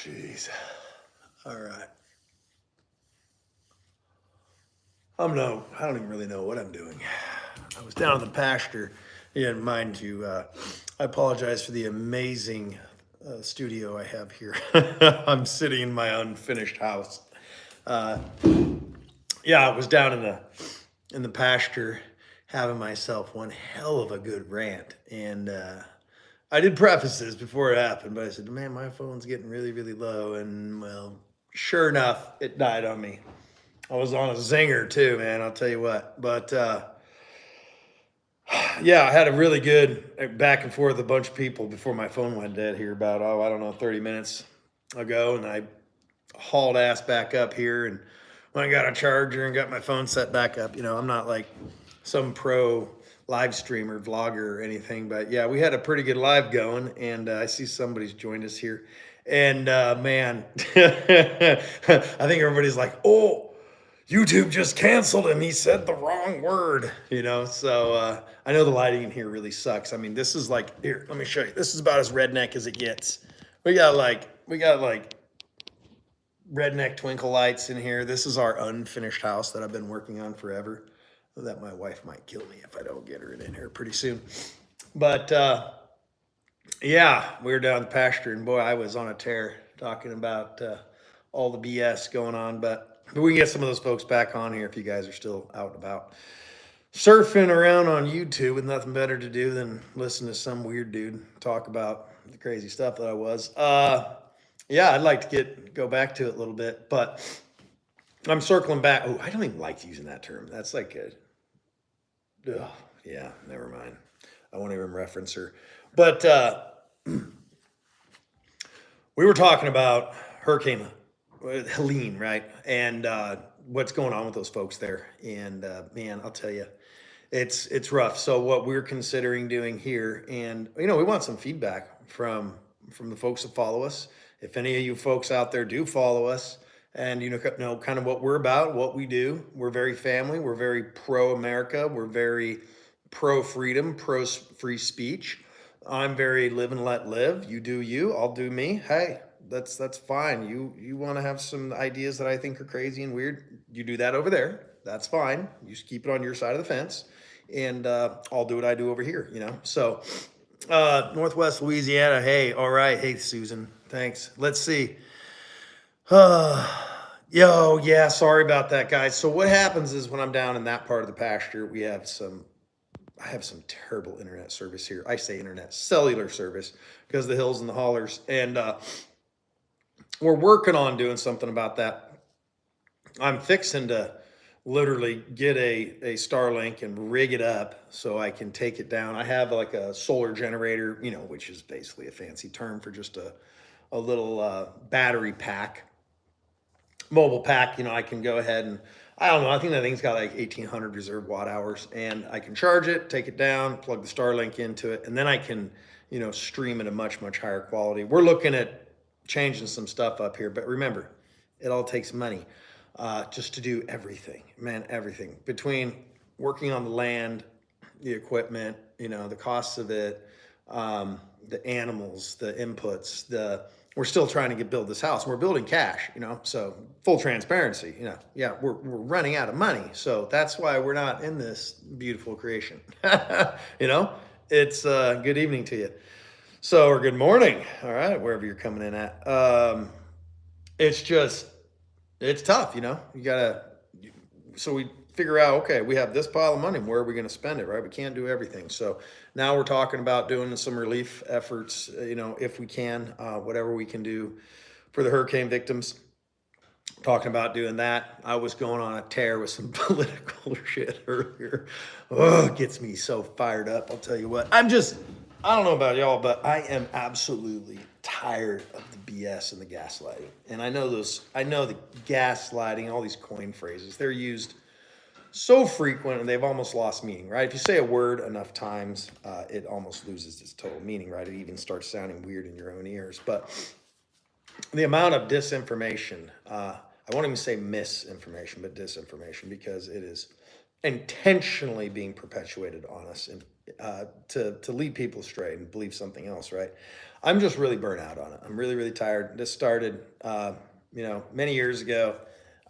Jeez. All right. I don't even really know what I'm doing. I was down in the pasture. Yeah, mind you, I apologize for the amazing studio I have here. I'm sitting in my unfinished house. Uh, yeah, I was down in the pasture having myself one hell of a good rant, and I did preface this before it happened, but I said, "Man, my phone's getting really, really low," and well, sure enough, it died on me. I was on a zinger too, man. I'll tell you what. But yeah, I had a really good back and forth with a bunch of people before my phone went dead here about, I don't know, 30 minutes ago. And I hauled ass back up here and when I got a charger and got my phone set back up. I'm not like some pro live streamer, vlogger or anything. But yeah, we had a pretty good live going. And I see somebody's joined us here. And man, I think everybody's like, oh, YouTube just canceled him. He said the wrong word. So I know the lighting in here really sucks. I mean, this is like, here, let me show you. This is about as redneck as it gets. We got like redneck twinkle lights in here. This is our unfinished house that I've been working on forever. That my wife might kill me if I don't get her in here pretty soon. But yeah, we were down the pasture, and boy, I was on a tear talking about all the BS going on. But we can get some of those folks back on here if you guys are still out and about surfing around on YouTube with nothing better to do than listen to some weird dude talk about the crazy stuff that I was. Yeah, I'd like to go back to it a little bit, but I'm circling back. Oh, I don't even like using that term. That's like ugh, yeah, never mind. I won't even reference her. But we were talking about Hurricane Helene, right? And what's going on with those folks there. And man, I'll tell you, it's rough. So what we're considering doing here, and we want some feedback from the folks that follow us. If any of you folks out there do follow us, and know kind of what we're about, what we do, we're very family, we're very pro America, we're very pro freedom, pro free speech. I'm very live and let live. You do you, I'll do me. Hey, that's fine. You want to have some ideas that I think are crazy and weird, you do that over there. That's fine. You just keep it on your side of the fence, and I'll do what I do over here. So Northwest Louisiana. Hey, all right. Hey, Susan. Thanks. Let's see. Yo, yeah, sorry about that, guys. So what happens is when I'm down in that part of the pasture, I have some terrible internet service here. I say internet, cellular service, because of the hills and the hollers. And we're working on doing something about that. I'm fixing to literally get a Starlink and rig it up so I can take it down. I have like a solar generator, which is basically a fancy term for just a little battery pack, mobile pack. I can go ahead and, I don't know, I think that thing's got like 1,800 reserve watt hours, and I can charge it, take it down, plug the Starlink into it, and then I can, stream at a much, much higher quality. We're looking at changing some stuff up here, but remember, it all takes money just to do everything, man, everything. Between working on the land, the equipment, the costs of it, the animals, the inputs, we're still trying to build this house. We're building cash, so full transparency, yeah, we're running out of money. So that's why we're not in this beautiful creation. It's good evening to you. So, or good morning. All right, wherever you're coming in at. It's tough, you gotta, so we figure out, okay, we have this pile of money, where are we going to spend it, right? We can't do everything. So now we're talking about doing some relief efforts, if we can, whatever we can do for the hurricane victims. Talking about doing that. I was going on a tear with some political shit earlier. Oh, it gets me so fired up. I'll tell you what. I don't know about y'all, but I am absolutely tired of the BS and the gaslighting. And I know the gaslighting, all these coin phrases, they're used so frequent and they've almost lost meaning, right? If you say a word enough times, it almost loses its total meaning, right? It even starts sounding weird in your own ears. But the amount of disinformation, I won't even say misinformation, but disinformation, because it is intentionally being perpetuated on us and to lead people astray and believe something else, right? I'm just really burnt out on it. I'm really, really tired. This started, many years ago.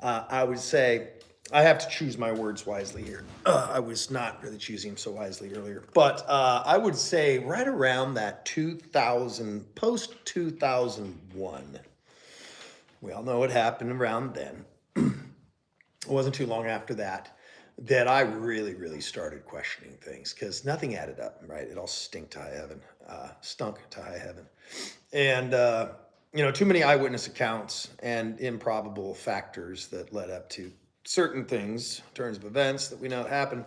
I would say I have to choose my words wisely here. I was not really choosing them so wisely earlier, but I would say right around that 2000, post 2001. We all know what happened around then. It wasn't too long after that that I really, really started questioning things because nothing added up, right? It all stunk to high heaven. And, too many eyewitness accounts and improbable factors that led up to certain things, turns of events that we know happened.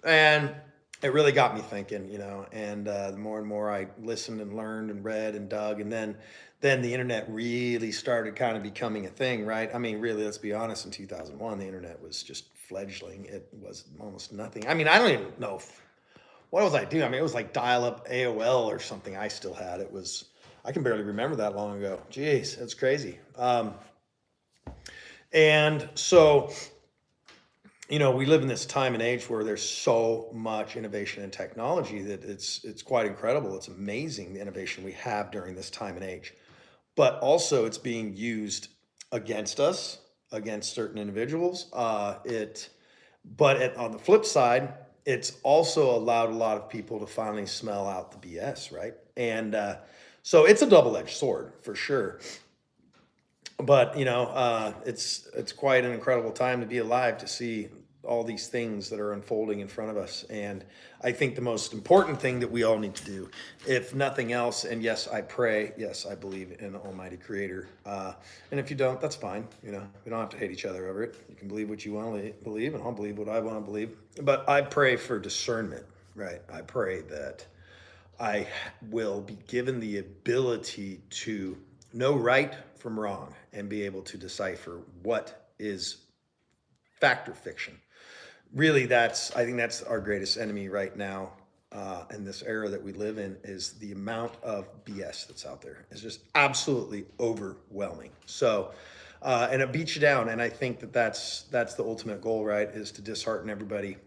And it really got me thinking, and the more and more I listened and learned and read and dug, and then the internet really started kind of becoming a thing, right? I mean, really, let's be honest, in 2001, the internet was just fledgling. It was almost nothing. I mean, I don't even know what was I doing. I mean, it was like dial-up AOL or something I still had. I can barely remember that long ago. Jeez, it's crazy. And so, we live in this time and age where there's so much innovation and technology that it's quite incredible. It's amazing the innovation we have during this time and age, but also it's being used against us, against certain individuals. On the flip side, it's also allowed a lot of people to finally smell out the BS, right? And so it's a double-edged sword for sure. But it's quite an incredible time to be alive, to see all these things that are unfolding in front of us. And I think the most important thing that we all need to do, if nothing else, and yes, I pray, yes, I believe in the Almighty Creator. And if you don't, that's fine. We don't have to hate each other over it. You can believe what you want to believe, and I'll believe what I want to believe. But I pray for discernment, right? I pray that I will be given the ability to know right from wrong and be able to decipher what is fact or fiction. Really, I think that's our greatest enemy right now, in this era that we live in, is the amount of BS that's out there. It's just absolutely overwhelming. So, and it beats you down. And I think that's the ultimate goal, right? Is to dishearten everybody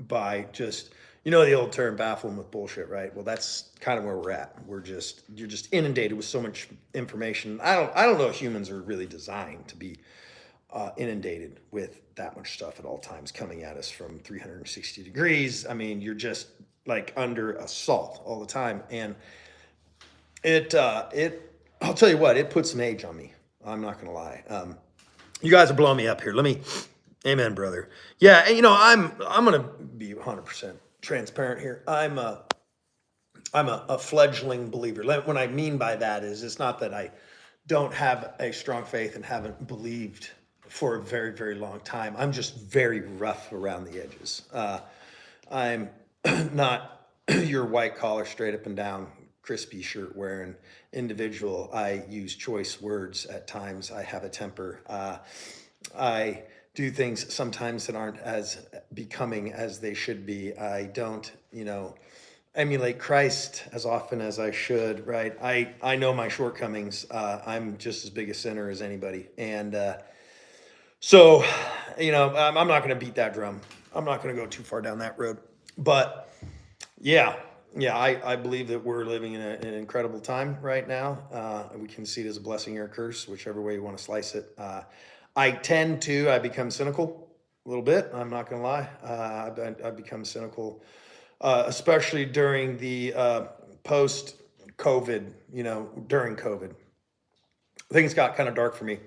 by just, the old term, baffle them with bullshit, right? Well, that's kind of where we're at. You're just inundated with so much information. I don't know if humans are really designed to be inundated with that much stuff at all times coming at us from 360 degrees. I mean, you're just like under assault all the time. And I'll tell you what, it puts an age on me. I'm not going to lie. You guys are blowing me up here. Amen, brother. Yeah. And I'm going to be 100% transparent here. I'm a fledgling believer. What I mean by that is, it's not that I don't have a strong faith and haven't believed for a very, very long time. I'm just very rough around the edges. I'm not your white collar, straight up and down, crispy shirt wearing individual. I use choice words at times. I have a temper. I do things sometimes that aren't as becoming as they should be. I don't, emulate Christ as often as I should, right? I know my shortcomings. I'm just as big a sinner as anybody. And so, I'm not going to beat that drum. I'm not going to go too far down that road. But yeah, I believe that we're living in an incredible time right now. We can see it as a blessing or a curse, whichever way you want to slice it. I become cynical a little bit. I'm not going to lie. I've become cynical, especially during the post-COVID, during COVID. Things got kind of dark for me.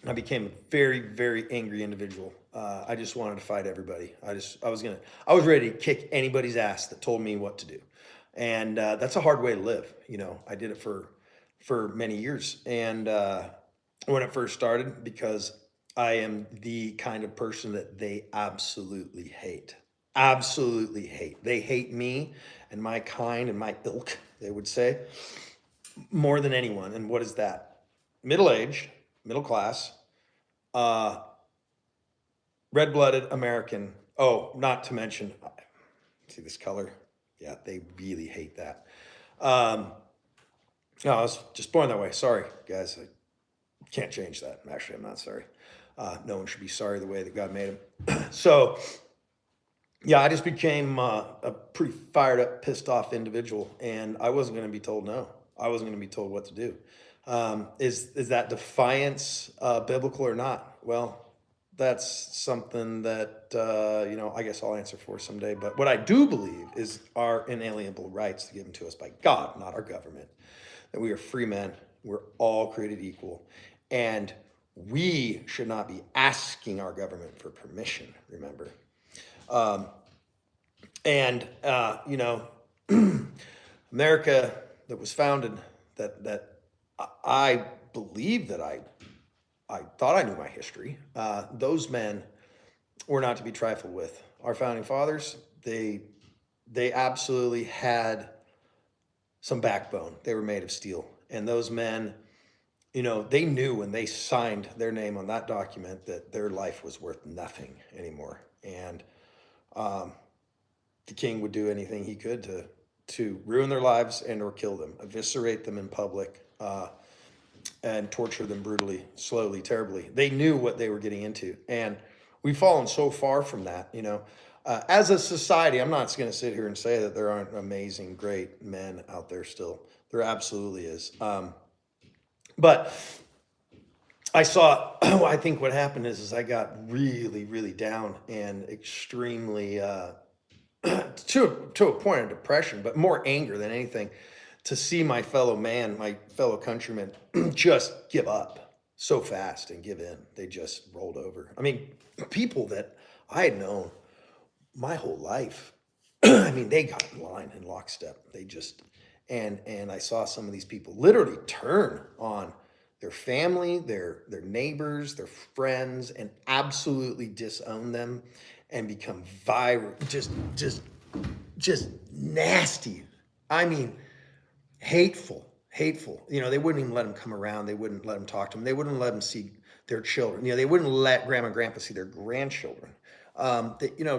I became a very, very angry individual. I just wanted to fight everybody. I was ready to kick anybody's ass that told me what to do. And that's a hard way to live. I did it for many years. And when it first started, because I am the kind of person that they absolutely hate. Absolutely hate. They hate me and my kind and my ilk, they would say, more than anyone. And what is that? Middle-aged, middle class, red-blooded American. Oh, not to mention, see this color? Yeah, they really hate that. No, I was just born that way. Sorry, guys. I can't change that. Actually, I'm not sorry. No one should be sorry the way that God made him. So, yeah, I just became a pretty fired up, pissed off individual, and I wasn't going to be told no. I wasn't going to be told what to do. Is that defiance biblical or not? Well, that's something that I guess I'll answer for someday. But what I do believe is our inalienable rights given to us by God, not our government. That we are free men. We're all created equal, and we should not be asking our government for permission. Remember. Um, and America that was founded, that I believe that I thought I knew my history. Those men were not to be trifled with. Our founding fathers, they absolutely had some backbone. They were made of steel, and those men, they knew when they signed their name on that document that their life was worth nothing anymore. And um, the king would do anything he could to ruin their lives and or kill them, eviscerate them in public, and torture them brutally, slowly, terribly. They knew what they were getting into, and we've fallen so far from that. As a society, I'm not going to sit here and say that there aren't amazing, great men out there still. There absolutely is. But I saw. I think what happened is I got really, really down and extremely. To a point of depression, but more anger than anything, to see my fellow man, my fellow countrymen, just give up so fast and give in. They just rolled over. I mean, people that I had known my whole life. I mean, they got in line in lockstep. They just and I saw some of these people literally turn on their family, their neighbors, their friends, and absolutely disown them and become viral, just nasty. I mean, hateful, hateful. They wouldn't even let them come around. They wouldn't let them talk to them. They wouldn't let them see their children. They wouldn't let grandma and grandpa see their grandchildren.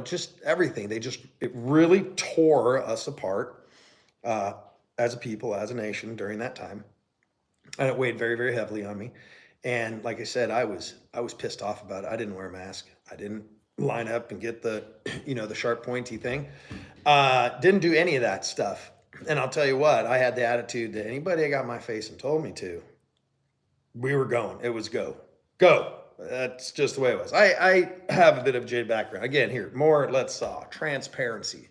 Just everything. It really tore us apart uh, as a people, as a nation during that time, and it weighed very, very heavily on me. And like I said, I was pissed off about it. I didn't wear a mask. I didn't line up and get the the sharp pointy thing. Didn't do any of that stuff. And I'll tell you what, I had the attitude that anybody that got my face and told me to, we were going. It was go, go. That's just the way it was. I have a bit of a jaded background. Again, here more. Let's transparency.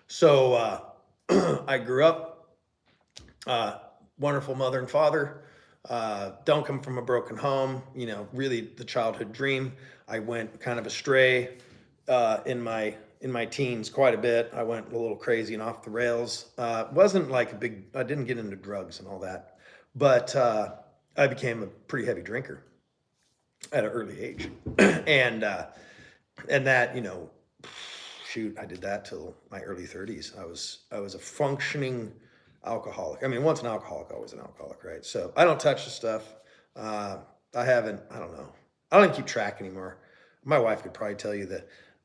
So I grew up, uh, wonderful mother and father. Don't come from a broken home. Really the childhood dream. I went kind of astray in my teens quite a bit. I went a little crazy and off the rails. Wasn't like a big. I didn't get into drugs and all that, but I became a pretty heavy drinker at an early age, and that shoot, I did that till my early 30s. I was a functioning alcoholic. I mean, once an alcoholic, always an alcoholic, right? So I don't touch the stuff. I haven't. I don't know. I don't even keep track anymore. My wife could probably tell you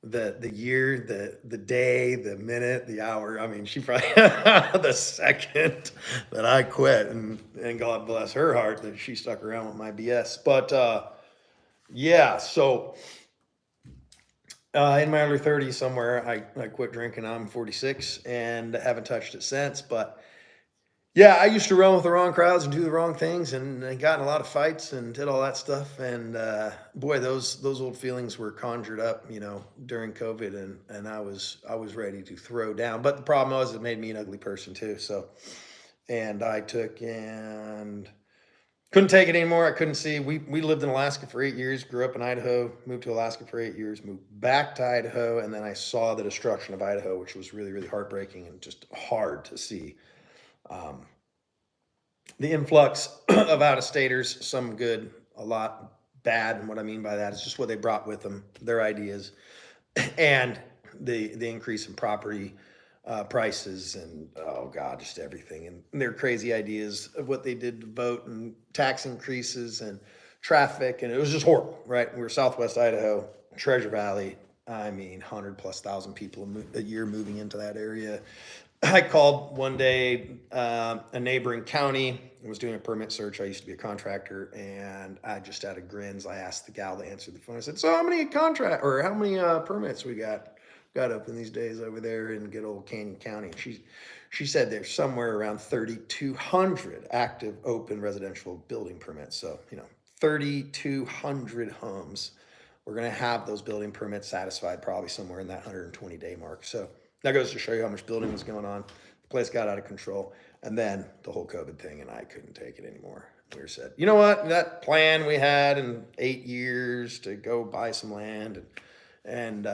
the year, the day, the minute, the hour. I mean, she probably the second that I quit, and God bless her heart that she stuck around with my BS. But yeah, so in my early 30s somewhere, I quit drinking. I'm 46 and haven't touched it since. But yeah, I used to run with the wrong crowds and do the wrong things, and got in a lot of fights and did all that stuff. And boy, those old feelings were conjured up, during COVID, and I was ready to throw down. But the problem was, it made me an ugly person too. So, and I took and couldn't take it anymore. I couldn't see. We lived in Alaska for 8 years. Grew up in Idaho. Moved to Alaska for 8 years. Moved back to Idaho, and then I saw the destruction of Idaho, which was really, really heartbreaking and just hard to see. Um, the influx of out of staters, some good, a lot bad. And what I mean by that is just what they brought with them, their ideas, and the increase in property prices, and oh god, just everything, and their crazy ideas of what they did to vote, and tax increases and traffic, and it was just horrible, right? We were Southwest Idaho, Treasure Valley. I mean, 100,000+ people a year moving into that area. I called one day a neighboring county. I was doing a permit search. I used to be a contractor, and I just out of grins, I asked the gal that answered the phone. I said, "So how many how many permits we got got open these days over there in good old Canyon County. She said there's somewhere around 3,200 active open residential building permits. So, 3,200 homes. We're going to have those building permits satisfied probably somewhere in that 120-day mark. So that goes to show you how much building was going on. The place got out of control. And then the whole COVID thing, and I couldn't take it anymore. We said, you know what? That plan we had in 8 years to go buy some land and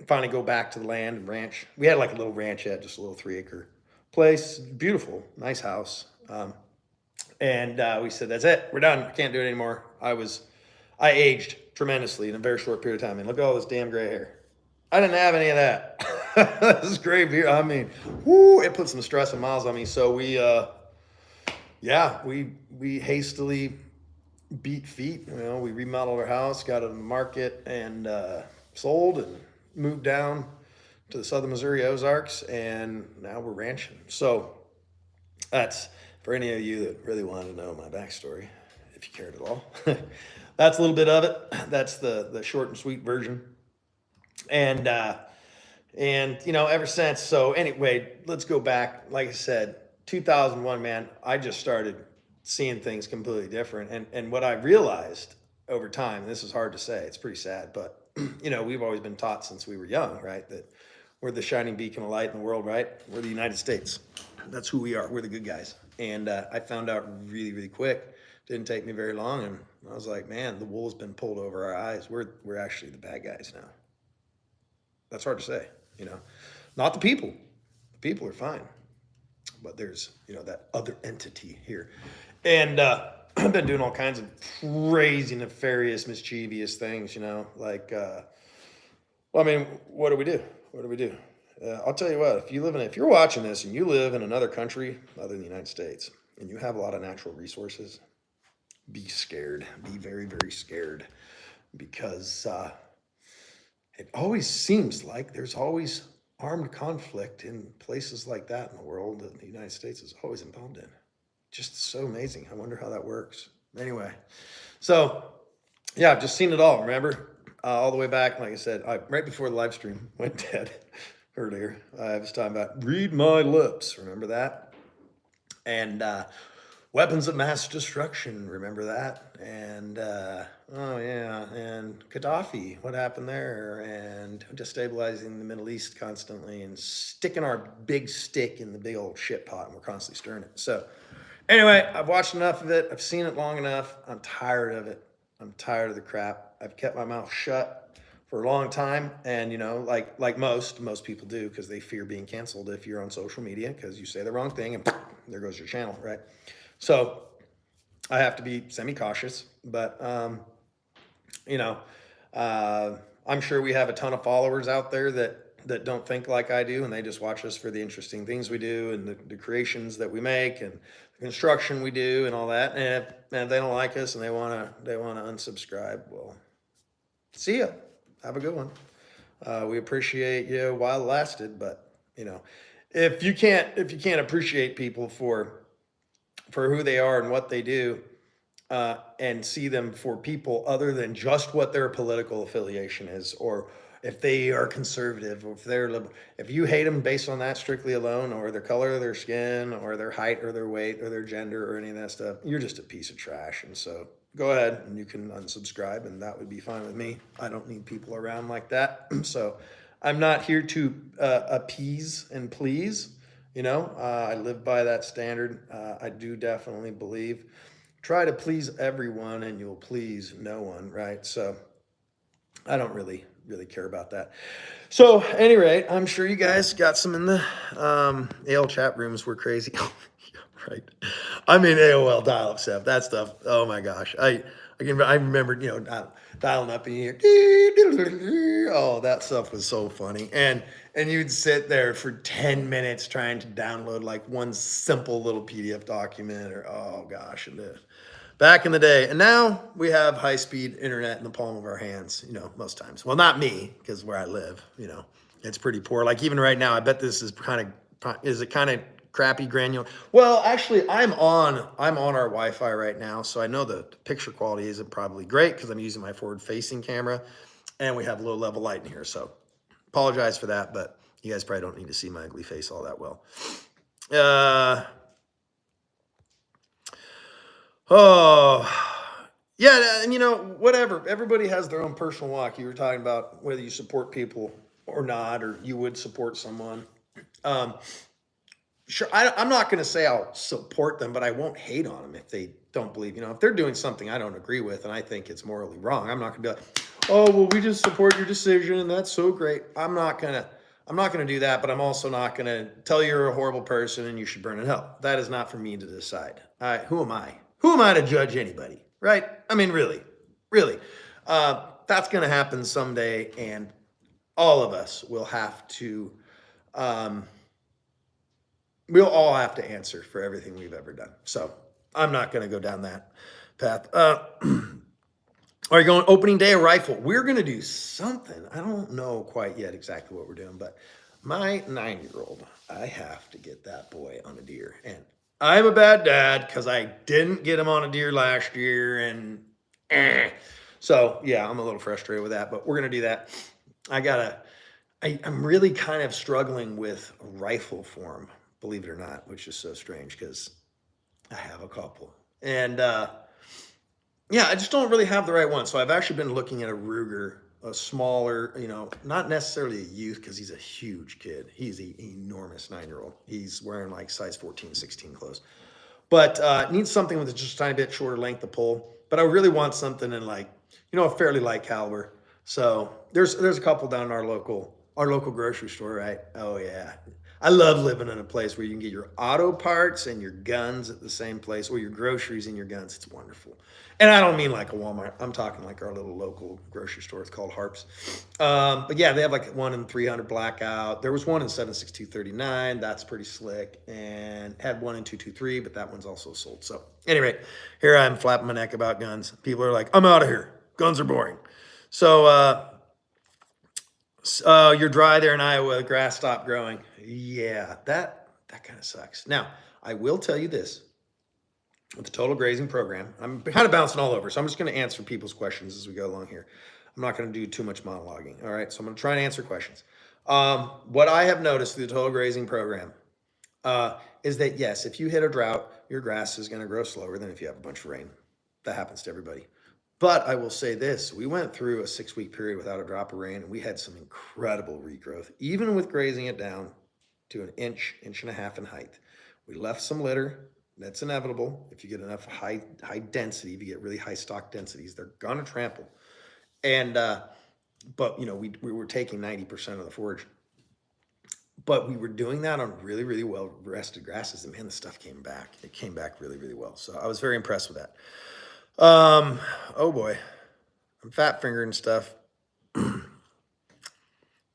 finally go back to the land and ranch. We had like a little ranchette, just a little 3-acre place, beautiful, nice house. And we said, that's it, we're done. I can't do it anymore. I aged tremendously in a very short period of time. And look at all this damn gray hair. I didn't have any of that. This is great beer. I mean, whoo, it put some stress and miles on me. So we hastily beat feet. We remodeled our house, got it on the market, and sold and moved down to the southern Missouri Ozarks, and now we're ranching. So that's for any of you that really want to know my backstory, if you cared at all. That's a little bit of it. That's the short and sweet version. And ever since. So anyway, let's go back. Like I said, 2001, man, I just started seeing things completely different. And what I realized over time, this is hard to say, it's pretty sad, but we've always been taught since we were young, right, that we're the shining beacon of light in the world, right? We're the United States. That's who we are. We're the good guys. And I found out really, really quick. Didn't take me very long, and I was like, man, the wool's been pulled over our eyes. We're actually the bad guys now. That's hard to say, Not the people. The people are fine. But there's, that other entity here. And I've been doing all kinds of crazy, nefarious, mischievous things, like, what do we do? What do we do? I'll tell you what, if you're watching this and you live in another country other than the United States, and you have a lot of natural resources, be scared. Be very, very scared, because it always seems like there's always armed conflict in places like that in the world that the United States is always involved in. Just so amazing. I wonder how that works. Anyway, so yeah, I've just seen it all. Remember, all the way back, like I said, right before the live stream went dead earlier, I was talking about read my lips. Remember that? And weapons of mass destruction. Remember that? And and Gaddafi. What happened there? And destabilizing the Middle East constantly and sticking our big stick in the big old shit pot, and we're constantly stirring it. So anyway, I've watched enough of it. I've seen it long enough. I'm tired of it. I'm tired of the crap. I've kept my mouth shut for a long time, and like most people do, because they fear being canceled if you're on social media, because you say the wrong thing and there goes your channel, right? So I have to be semi-cautious, but I'm sure we have a ton of followers out there that don't think like I do, and they just watch us for the interesting things we do and the creations that we make and the construction we do and all that. And if they don't like us and they wanna unsubscribe, well, see ya. Have a good one. We appreciate you while it lasted, but if you can't appreciate people for who they are and what they do, and see them for people other than just what their political affiliation is, or if they are conservative, or if they're liberal, if you hate them based on that strictly alone, or their color of their skin, or their height, or their weight, or their gender, or any of that stuff, you're just a piece of trash. And so go ahead and you can unsubscribe, and that would be fine with me. I don't need people around like that. So I'm not here to appease and please. I live by that standard. I do definitely believe, try to please everyone and you'll please no one, right? So I don't really care about that. So at any rate, I'm sure you guys got some in the AOL chat rooms were crazy. Right. AOL dial-up stuff, that stuff. Oh my gosh. I remember, dialing up in here. Oh, that stuff was so funny. And you'd sit there for 10 minutes trying to download like one simple little PDF document, or, oh gosh, back in the day. And now we have high-speed internet in the palm of our hands, most times. Well, not me, because where I live, it's pretty poor. Like even right now, I bet this is kind of crappy granular. Well, actually, I'm on our Wi-Fi right now, so I know the picture quality isn't probably great because I'm using my forward-facing camera, and we have low-level light in here. So apologize for that, but you guys probably don't need to see my ugly face all that well. Yeah, and whatever. Everybody has their own personal walk. You were talking about whether you support people or not, or you would support someone. Sure, I'm not going to say I'll support them, but I won't hate on them if they don't believe. If they're doing something I don't agree with and I think it's morally wrong, I'm not going to be like, oh, well, we just support your decision and that's so great. I'm not going to do that, but I'm also not going to tell you're a horrible person and you should burn in hell. That is not for me to decide. Who am I? Who am I to judge anybody, right? I mean, really. That's going to happen someday, and all of us will have to, we'll all have to answer for everything we've ever done. So I'm not going to go down that path. Are you going opening day of rifle? We're going to do something. I don't know quite yet exactly what we're doing, but my 9-year-old, I have to get that boy on a deer. And I'm a bad dad because I didn't get him on a deer last year. And so, yeah, I'm a little frustrated with that, but we're going to do that. I'm really kind of struggling with rifle form, believe it or not, which is so strange because I have a couple. And yeah, I just don't really have the right one. So I've actually been looking at a Ruger, a smaller, not necessarily a youth because he's a huge kid. He's an enormous 9-year-old. He's wearing like size 14, 16 clothes. But needs something with just a tiny bit shorter length of pull. But I really want something in like, a fairly light caliber. So there's a couple down in our local grocery store, right? Oh yeah. I love living in a place where you can get your auto parts and your guns at the same place, or your groceries and your guns. It's wonderful. And I don't mean like a Walmart. I'm talking like our little local grocery store. It's called Harps. But yeah, they have like one in 300 blackout. There was one in 76239. That's pretty slick. And had one in 223, but that one's also sold. So anyway, here I'm flapping my neck about guns. People are like, I'm out of here. Guns are boring. So you're dry there in Iowa. The grass stopped growing. Yeah, that kind of sucks. Now, I will tell you this. With the total grazing program, I'm kind of bouncing all over, so I'm just going to answer people's questions as we go along here. I'm not going to do too much monologuing, all right? So I'm going to try and answer questions. What I have noticed through the total grazing program is that, yes, if you hit a drought, your grass is going to grow slower than if you have a bunch of rain. That happens to everybody. But I will say this, we went through a 6-week period without a drop of rain, and we had some incredible regrowth, even with grazing it down to an inch and a half in height. We left some litter. That's inevitable. If you get enough high density, if you get really high stock densities, they're gonna trample. And but we were taking 90% of the forage, but we were doing that on really, really well rested grasses. And man, the stuff came back. It came back really, really well. So I was very impressed with that. Oh boy, I'm fat fingering stuff.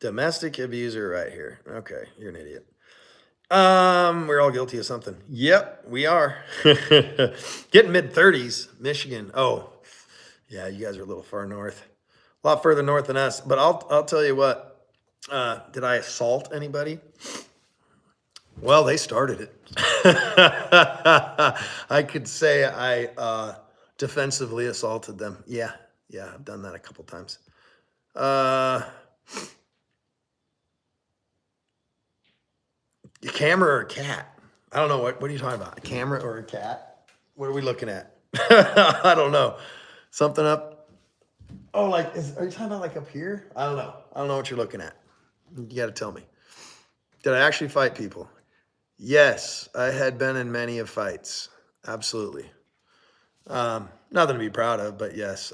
Domestic abuser right here. Okay, you're an idiot. We're all guilty of something. Yep, we are. Getting mid-30s, Michigan. Oh, yeah, you guys are a little far north. A lot further north than us. But I'll tell you what. Did I assault anybody? Well, they started it. I could say I defensively assaulted them. Yeah, I've done that a couple times. A camera or a cat? I don't know. What are you talking about? A camera or a cat? What are we looking at? I don't know. Something up. Oh, are you talking about like up here? I don't know. I don't know what you're looking at. You got to tell me. Did I actually fight people? Yes, I had been in many of fights. Absolutely. Nothing to be proud of, but yes,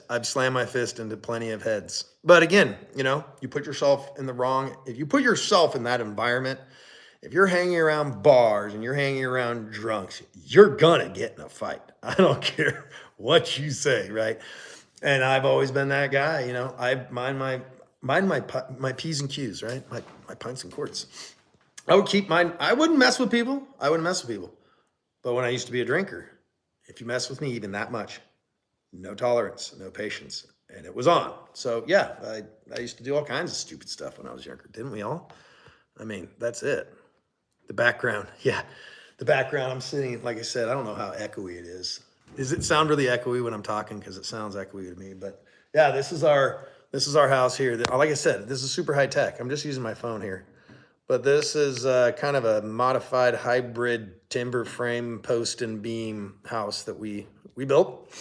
I've slammed my fist into plenty of heads. But again, you put yourself in if you put yourself in that environment, if you're hanging around bars and you're hanging around drunks, you're gonna get in a fight. I don't care what you say, right? And I've always been that guy, I mind my P's and Q's, right? My pints and quarts. I would keep mine. I wouldn't mess with people. But when I used to be a drinker, if you mess with me even that much, no tolerance, no patience, and it was on. So yeah, I used to do all kinds of stupid stuff when I was younger. Didn't we all? I mean, that's it. The background. Yeah, the background. I'm sitting, like I said, I don't know how echoey it is. Does it sound really echoey when I'm talking? Because it sounds echoey to me. But yeah, this is our this is our house here. Like I said, this is super high tech. I'm just using my phone here. But this is kind of a modified hybrid timber frame post and beam house that we built.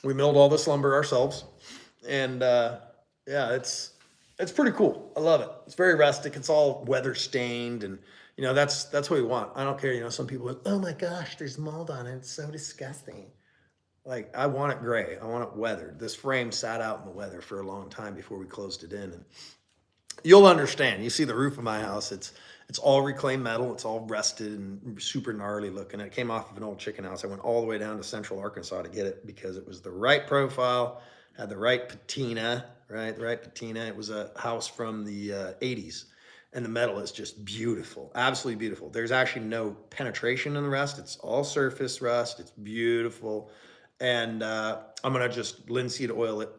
We milled all this lumber ourselves. And yeah, it's pretty cool. I love it. It's very rustic. It's all weather stained, and that's what we want. I don't care. Some people are, oh my gosh, there's mold on it. It's so disgusting. Like, I want it gray. I want it weathered. This frame sat out in the weather for a long time before we closed it in, and you'll understand. You see the roof of my house. It's all reclaimed metal. It's all rusted and super gnarly looking. It came off of an old chicken house. I went all the way down to Central Arkansas to get it because it was the right profile, had the right patina, right? The right patina. It was a house from the 80s. And the metal is just beautiful, absolutely beautiful. There's actually no penetration in the rust. It's all surface rust. It's beautiful. And I'm going to just linseed oil it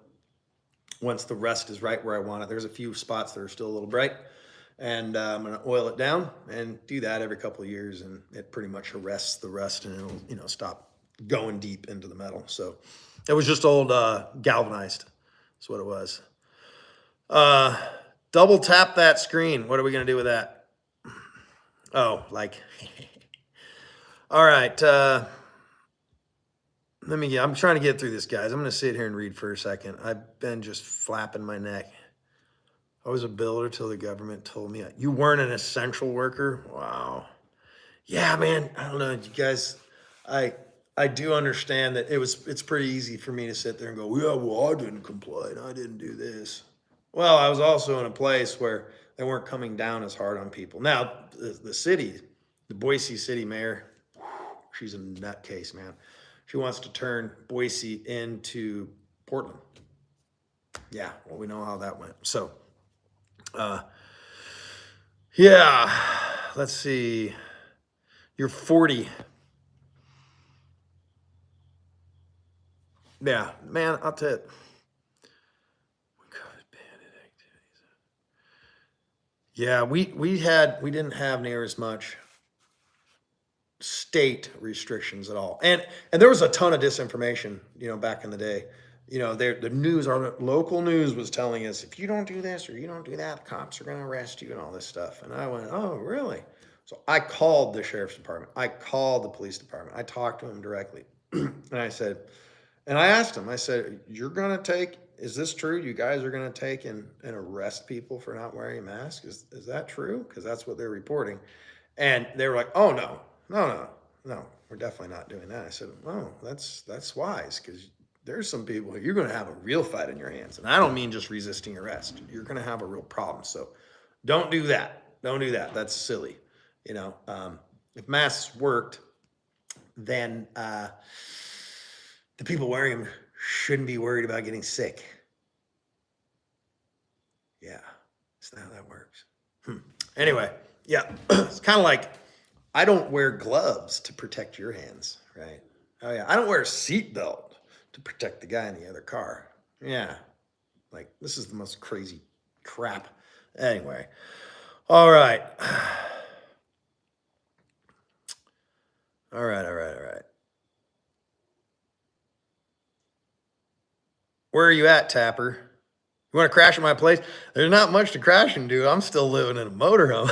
once the rust is right where I want it. There's a few spots that are still a little bright. And I'm going to oil it down and do that every couple of years. And it pretty much arrests the rust, and it'll, stop going deep into the metal. So it was just old galvanized. That's what it was. Double tap that screen. What are we going to do with that? Oh, like, all right. I'm trying to get through this, guys. I'm going to sit here and read for a second. I've been just flapping my neck. I was a builder till the government told me you weren't an essential worker. Wow. Yeah, man. I don't know, you guys. I do understand that it's pretty easy for me to sit there and go, yeah, well, I didn't comply and I didn't do this. Well, I was also in a place where they weren't coming down as hard on people. Now, the city, the Boise city mayor, she's a nutcase, man. She wants to turn Boise into Portland. Yeah, well, we know how that went. So, yeah, let's see. You're 40. Yeah, man, I'll tell you. Yeah, we didn't have near as much state restrictions at all. And there was a ton of disinformation, back in the day. The news, our local news was telling us, if you don't do this or you don't do that, the cops are going to arrest you and all this stuff. And I went, oh, really? So I called the sheriff's department. I called the police department. I talked to them directly. And I asked them, I said, is this true? You guys are going to take and arrest people for not wearing a mask? Is that true? Because that's what they're reporting. And they were like, oh, no, we're definitely not doing that. I said, oh, that's wise, because there's some people, you're going to have a real fight in your hands. And I don't mean just resisting arrest. You're going to have a real problem. So don't do that. Don't do that. That's silly. If masks worked, then the people wearing them shouldn't be worried about getting sick. Yeah, that's not how that works. Anyway, yeah, it's kind of like, I don't wear gloves to protect your hands, right? Oh yeah, I don't wear a seatbelt to protect the guy in the other car. Yeah, like, this is the most crazy crap. Anyway, all right. All right. Where are you at, Tapper? You want to crash at my place? There's not much to crash into. I'm still living in a motorhome.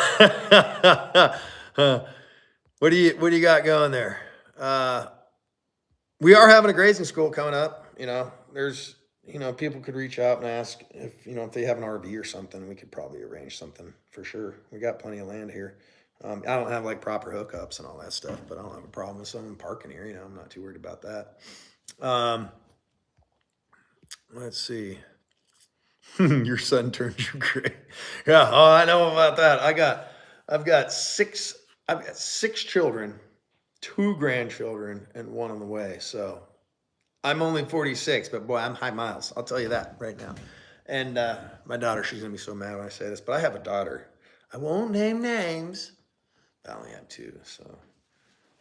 What do you got going there? We are having a grazing school coming up. There's, people could reach out and ask if they have an RV or something. We could probably arrange something for sure. We got plenty of land here. I don't have like proper hookups and all that stuff, but I don't have a problem with someone parking here. I'm not too worried about that. Let's see. Your son turned you gray. Yeah. Oh, I know about that. I've got six children, 2 grandchildren, and 1 on the way. So I'm only 46, but boy, I'm high miles. I'll tell you that right now. And my daughter, she's gonna be so mad when I say this, but I have a daughter. I won't name names. I only have 2, so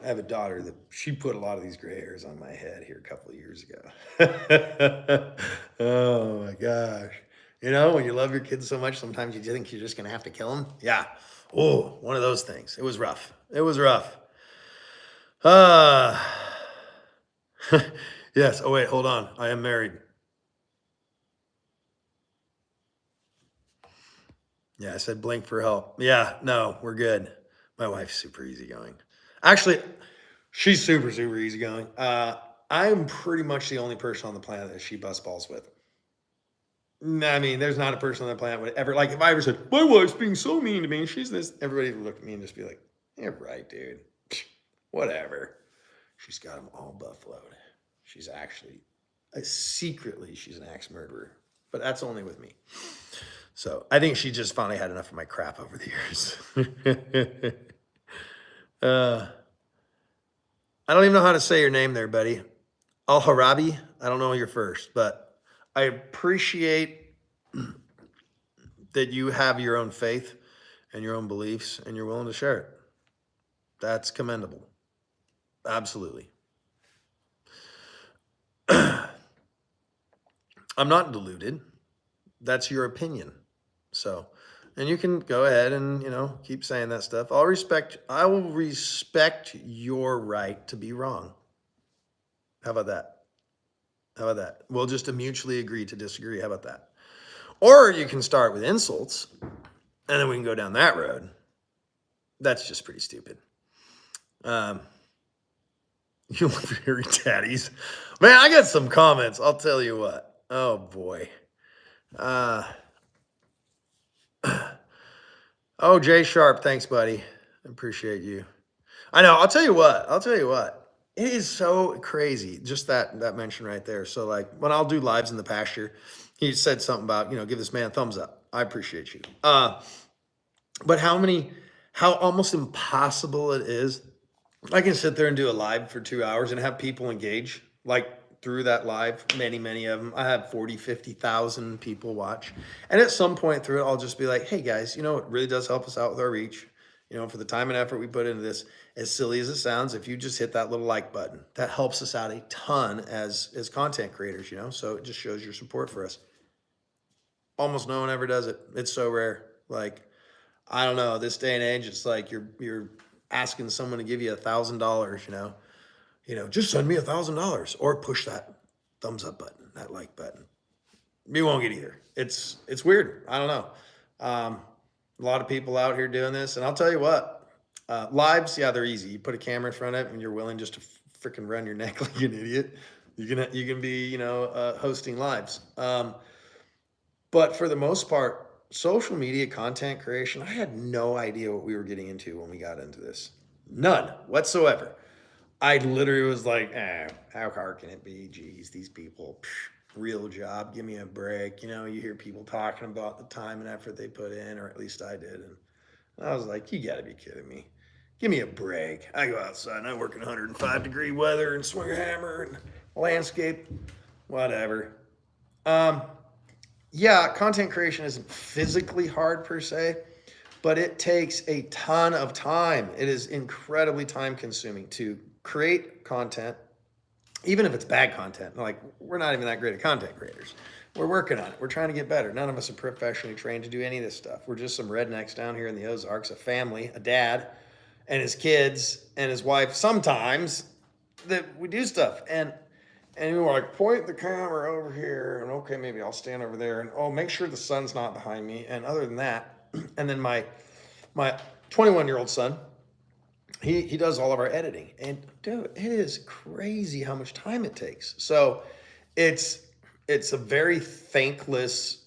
I have a daughter that she put a lot of these gray hairs on my head here a couple of years ago. Oh my gosh. When you love your kids so much, sometimes you think you're just going to have to kill them. Yeah. Oh, one of those things. It was rough. Yes. Oh, wait, hold on. I am married. Yeah, I said blink for help. Yeah, no, we're good. My wife's super easygoing. Actually, she's super, super easygoing. I'm pretty much the only person on the planet that she busts balls with. I mean, there's not a person on the planet would ever like if I ever said, my wife's being so mean to me, she's this, everybody would look at me and just be like, "You're right, dude. Whatever." She's got them all buffaloed. She's actually secretly she's an axe murderer. But that's only with me. So I think she just finally had enough of my crap over the years. uh, I don't even know how to say your name there, buddy. Al Harabi. I don't know your first, but I appreciate that you have your own faith and your own beliefs and you're willing to share it. That's commendable. Absolutely. I'm not deluded. That's your opinion. So, and you can go ahead and, keep saying that stuff. I will respect your right to be wrong. How about that? How about that? We'll just mutually agree to disagree. How about that? Or you can start with insults and then we can go down that road. That's just pretty stupid. You look very daddies. Man, I got some comments. I'll tell you what. Oh boy. Oh, Jay Sharp, thanks, buddy. I appreciate you. I know. I'll tell you what. It is so crazy. Just that mention right there. So like when I'll do lives in the pasture, he said something about, give this man a thumbs up. I appreciate you. But how almost impossible it is. I can sit there and do a live for 2 hours and have people engage like through that live, many of them. I have 40, 50,000 people watch. And at some point through it, I'll just be like, hey guys, it really does help us out with our reach. For the time and effort we put into this, as silly as it sounds, if you just hit that little like button, that helps us out a ton as content creators, so it just shows your support for us. Almost no one ever does it. It's so rare. Like, I don't know, this day and age, it's like you're asking someone to give you $1,000, just send me $1,000 or push that thumbs up button, that like button. You won't get either. It's weird. I don't know. A lot of people out here doing this, and I'll tell you what, lives, yeah, they're easy. You put a camera in front of it and you're willing just to freaking run your neck like an idiot. You can be, hosting lives. But for the most part, social media content creation, I had no idea what we were getting into when we got into this. None whatsoever. I literally was like, how hard can it be? Geez, these people, real job, give me a break. You hear people talking about the time and effort they put in, or at least I did. And I was like, you gotta be kidding me. Give me a break. I go outside and I work in 105-degree weather and swing a hammer and landscape, whatever. Yeah, content creation isn't physically hard per se, but it takes a ton of time. It is incredibly time consuming to create content, even if it's bad content. Like, we're not even that great at content creators. We're working on it. We're trying to get better. None of us are professionally trained to do any of this stuff. We're just some rednecks down here in the Ozarks, a family, a dad and his kids and his wife sometimes that we do stuff. And we're like, point the camera over here, and okay, maybe I'll stand over there, and oh, make sure the sun's not behind me. And other than that, and then my 21-year-old son, he does all of our editing, and dude, it is crazy how much time it takes. So it's a very thankless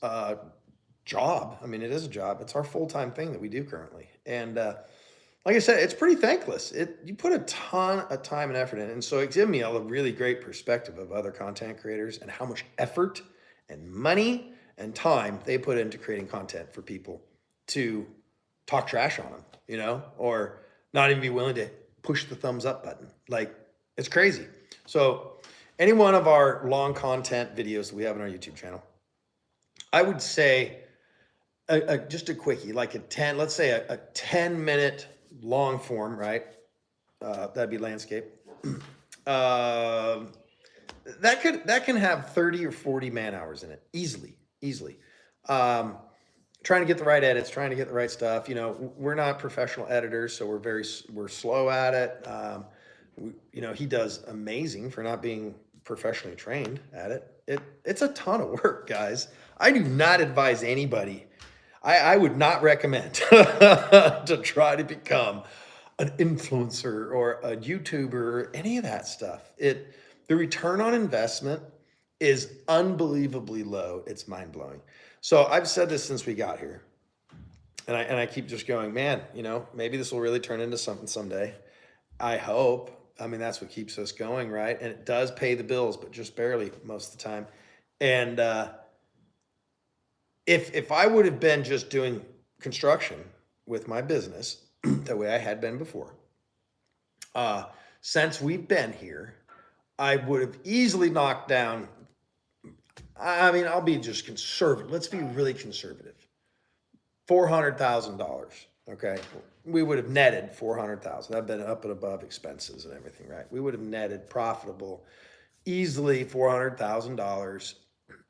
job. I mean, it is a job. It's our full-time thing that we do currently, and like I said, it's pretty thankless. You put a ton of time and effort in. And so it gives me a really great perspective of other content creators and how much effort and money and time they put into creating content for people to talk trash on them, or not even be willing to push the thumbs up button. Like, it's crazy. So any one of our long content videos that we have on our YouTube channel, I would say just a quickie, like let's say a 10-minute long form, right? That'd be landscape. That can have 30 or 40 man hours in it easily. Trying to get the right edits, trying to get the right stuff. We're not professional editors, so we're slow at it. He does amazing for not being professionally trained at it. It's a ton of work, guys. I do not advise anybody. I would not recommend to try to become an influencer or a YouTuber or any of that stuff. The return on investment is unbelievably low. It's mind blowing. So I've said this since we got here, and I keep just going, man. Maybe this will really turn into something someday. I hope. I mean, that's what keeps us going, right? And it does pay the bills, but just barely most of the time. And if I would have been just doing construction with my business the way I had been before, since we've been here, I would have easily knocked down. I mean, I'll be just conservative. Let's be really conservative. $400,000. Okay, we would have netted 400,000. I've been up and above expenses and everything, right? We would have netted profitable, easily $400,000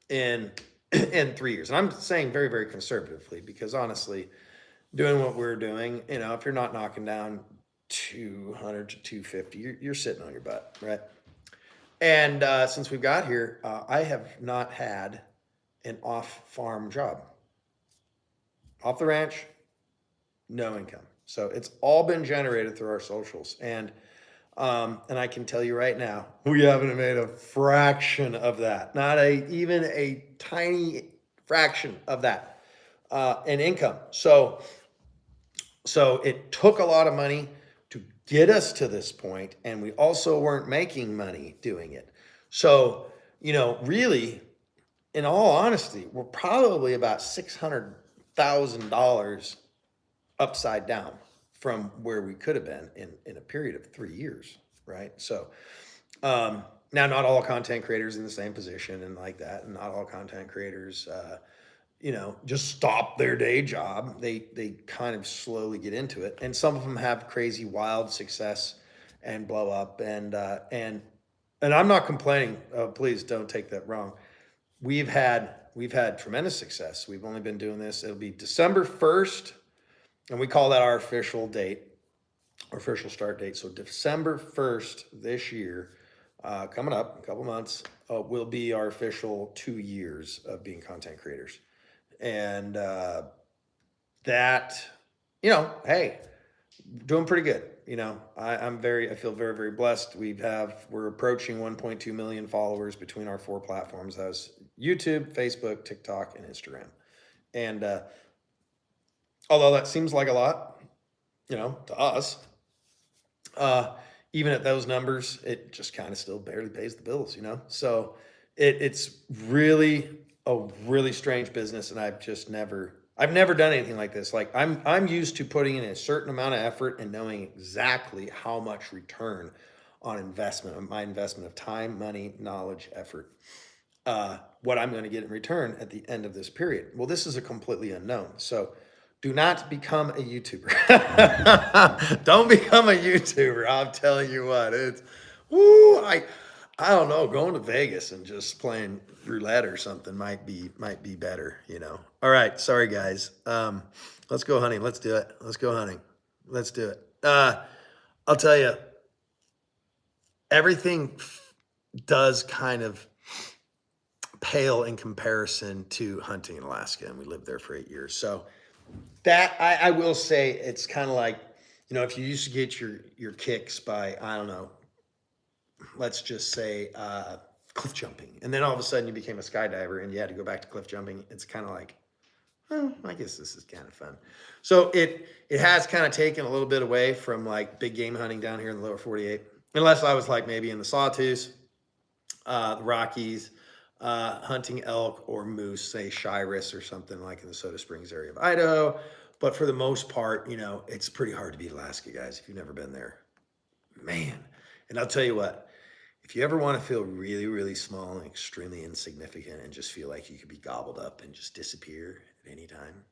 in 3 years. And I'm saying very, very conservatively because honestly, doing what we're doing, if you're not knocking down 200 to 250, you're sitting on your butt, right? And since we've got here, I have not had an off-farm job. Off the ranch, no income. So it's all been generated through our socials. And I can tell you right now, we haven't made a fraction of that. Not even a tiny fraction of that in income. So it took a lot of money to get us to this point, and we also weren't making money doing it. So, really, in all honesty, we're probably about $600,000 upside down from where we could have been in a period of 3 years, right? So now not all content creators in the same position and like that, and not all content creators just stop their day job. They kind of slowly get into it, and some of them have crazy wild success and blow up, and I'm not complaining. Please don't take that wrong. We've had tremendous success. We've only been doing this. It'll be December 1st. And we call that our official date, our official start date. So December 1st this year, coming up, a couple months, will be our official 2 years of being content creators. And that, hey, doing pretty good. I feel very, very blessed. We're approaching 1.2 million followers between our 4 platforms. That's YouTube, Facebook, TikTok, and Instagram. And although that seems like a lot, to us, even at those numbers, it just kind of still barely pays the bills, So it's really a really strange business, and I've never done anything like this. Like I'm used to putting in a certain amount of effort and knowing exactly how much return on my investment of time, money, knowledge, effort, what I'm going to get in return at the end of this period. Well, this is a completely unknown. So do not become a YouTuber. Don't become a YouTuber. I'll tell you what, I don't know, going to Vegas and just playing roulette or something might be better, All right, sorry guys. Let's go hunting. Let's do it. Let's go hunting. Let's do it. I'll tell you, everything does kind of pale in comparison to hunting in Alaska, and we lived there for 8 years. So that I will say, it's kind of like, if you used to get your kicks by, I don't know, let's just say cliff jumping, and then all of a sudden you became a skydiver and you had to go back to cliff jumping. It's kind of like, I guess this is kind of fun. So it has kind of taken a little bit away from like big game hunting down here in the lower 48, unless I was like maybe in the Sawtooth, the Rockies, hunting elk or moose, say Shiras or something like in the Soda Springs area of Idaho. But for the most part, it's pretty hard to beat Alaska, guys, if you've never been there. Man. And I'll tell you what, if you ever want to feel really, really small and extremely insignificant and just feel like you could be gobbled up and just disappear at any time,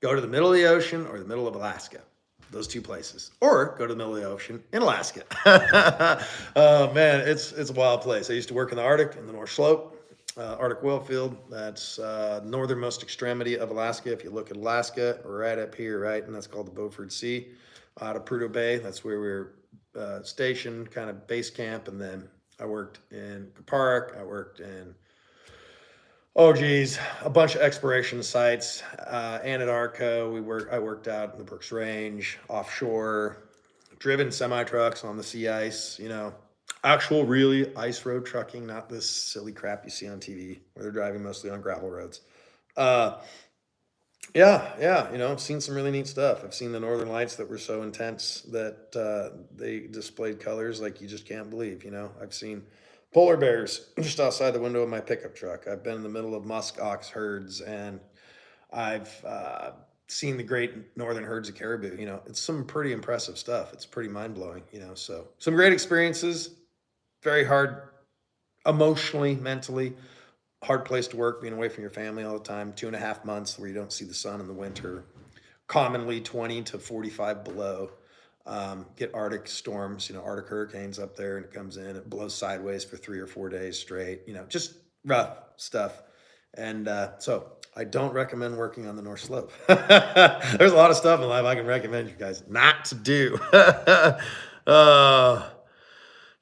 go to the middle of the ocean or the middle of Alaska. Those 2 places. Or go to the middle of the ocean in Alaska. Oh, man, it's a wild place. I used to work in the Arctic, in the North Slope. Arctic oil field. That's northernmost extremity of Alaska. If you look at Alaska, right up here, right, and that's called the Beaufort Sea, out of Prudhoe Bay. That's where we're stationed, kind of base camp. And then I worked in Kaparik. I worked in Oh geez, a bunch of exploration sites. Anadarko, I worked out in the Brooks Range, offshore, driven semi trucks on the sea ice. Actual really ice road trucking, not this silly crap you see on TV where they're driving mostly on gravel roads. Uh, yeah, yeah. I've seen some really neat stuff. I've seen the northern lights that were so intense that they displayed colors like you just can't believe. I've seen polar bears just outside the window of my pickup truck. I've been in the middle of musk ox herds, and I've seen the great northern herds of caribou. It's some pretty impressive stuff. It's pretty mind blowing. So some great experiences. Very hard emotionally, mentally, hard place to work, being away from your family all the time, 2.5 months where you don't see the sun in the winter, commonly 20 to 45 below. Get Arctic storms, Arctic hurricanes up there, and it comes in, it blows sideways for 3 or 4 days straight, just rough stuff. And so I don't recommend working on the North Slope. There's a lot of stuff in life I can recommend you guys not to do. uh,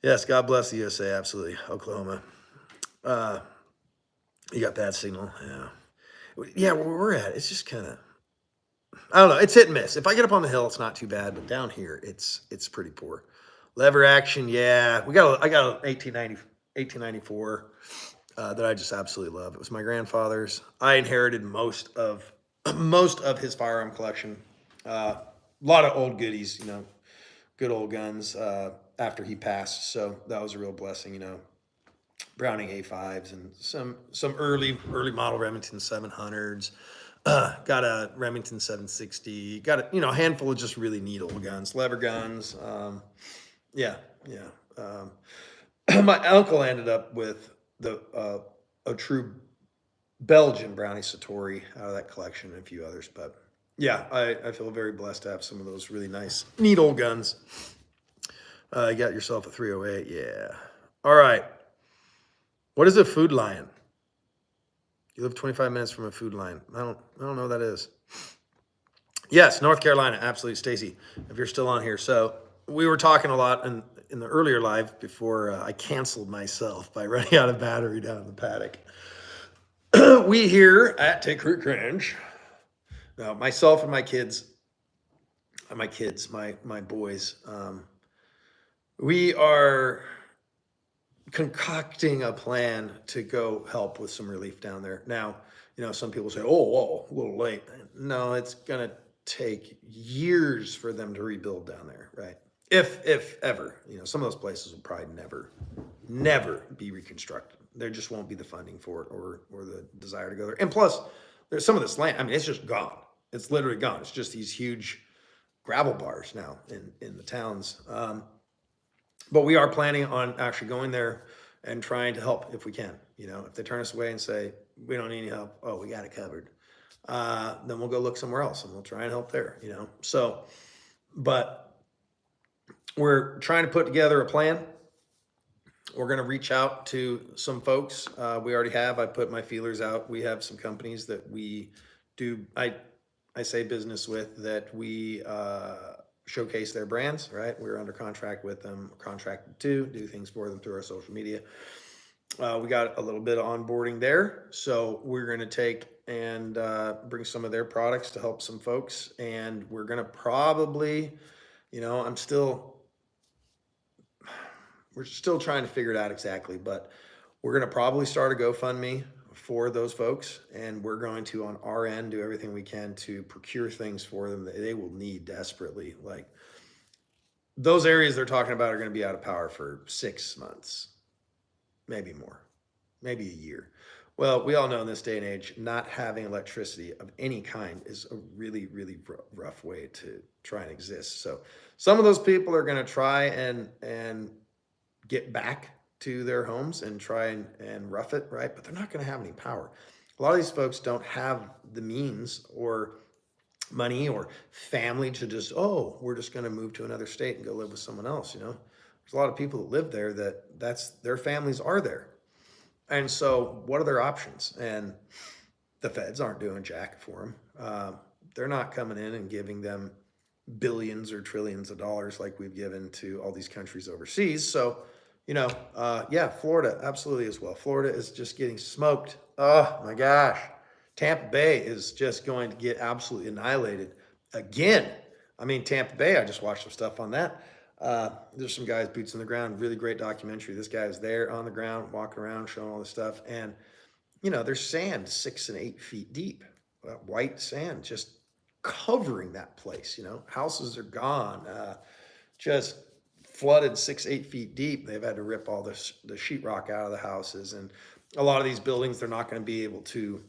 yes, God bless the USA, absolutely. Oklahoma. Uh, you got bad signal, yeah. Yeah, where we're at, it's just kind of, I don't know. It's hit and miss. If I get up on the hill, it's not too bad, but down here, it's pretty poor. Lever action, yeah. I got an 1894 that I just absolutely love. It was my grandfather's. I inherited most of most of his firearm collection. A lot of old goodies, good old guns. After he passed, so that was a real blessing. Browning A5s and some early model Remington 700s. Got a Remington 760. Got a handful of just really neat old guns, lever guns. Yeah, yeah. My uncle ended up with a true Belgian Brownie Satori out of that collection and a few others. But yeah, I feel very blessed to have some of those really nice, neat old guns. You got yourself a 308. Yeah. All right. What is a food lion? You live 25 minutes from a food line. I don't know what that is. Yes, North Carolina, absolutely, Stacy. If you're still on here, so we were talking a lot in the earlier live before I canceled myself by running out of battery down in the paddock. We here at Take Creek Ranch, now myself and my boys, we are concocting a plan to go help with some relief down there. Now, some people say, "Oh, whoa, a little late." No, it's gonna take years for them to rebuild down there, right? If ever, some of those places will probably never be reconstructed. There just won't be the funding for it or the desire to go there. And plus, there's some of this land. I mean, it's just gone. It's literally gone. It's just these huge gravel bars now in the towns. But we are planning on actually going there and trying to help if we can. If they turn us away and say, we don't need any help, oh, we got it covered, then we'll go look somewhere else and we'll try and help there, So, but we're trying to put together a plan. We're going to reach out to some folks. We already have. I put my feelers out. We have some companies that we do, I say business with, that we showcase their brands, right? We're under contract with them, contracted to do things for them through our social media. We got a little bit of onboarding there. So we're going to take and bring some of their products to help some folks. And we're going to probably, we're still trying to figure it out exactly, but we're going to probably start a GoFundMe for those folks. And we're going to, on our end, do everything we can to procure things for them that they will need desperately. Like those areas they're talking about are going to be out of power for 6 months, maybe more, maybe a year. Well, we all know in this day and age, not having electricity of any kind is a really, really rough way to try and exist. So some of those people are going to try and get back to their homes and try and rough it, right? But they're not going to have any power. A lot of these folks don't have the means or money or family to just, oh, we're just going to move to another state and go live with someone else. There's a lot of people that live there that's their families are there. And so what are their options? And the feds aren't doing jack for them. They're not coming in and giving them billions or trillions of dollars like we've given to all these countries overseas. So Yeah, Florida, absolutely as well. Florida is just getting smoked. Oh my gosh. Tampa Bay is just going to get absolutely annihilated again. I mean, Tampa Bay, I just watched some stuff on that. There's some guys, boots on the ground, really great documentary. This guy is there on the ground, walking around, showing all this stuff. And, there's sand 6 and 8 feet deep, white sand just covering that place. Houses are gone. Just flooded 6, 8 feet deep. They've had to rip all the sheetrock out of the houses, and a lot of these buildings they're not going to be able to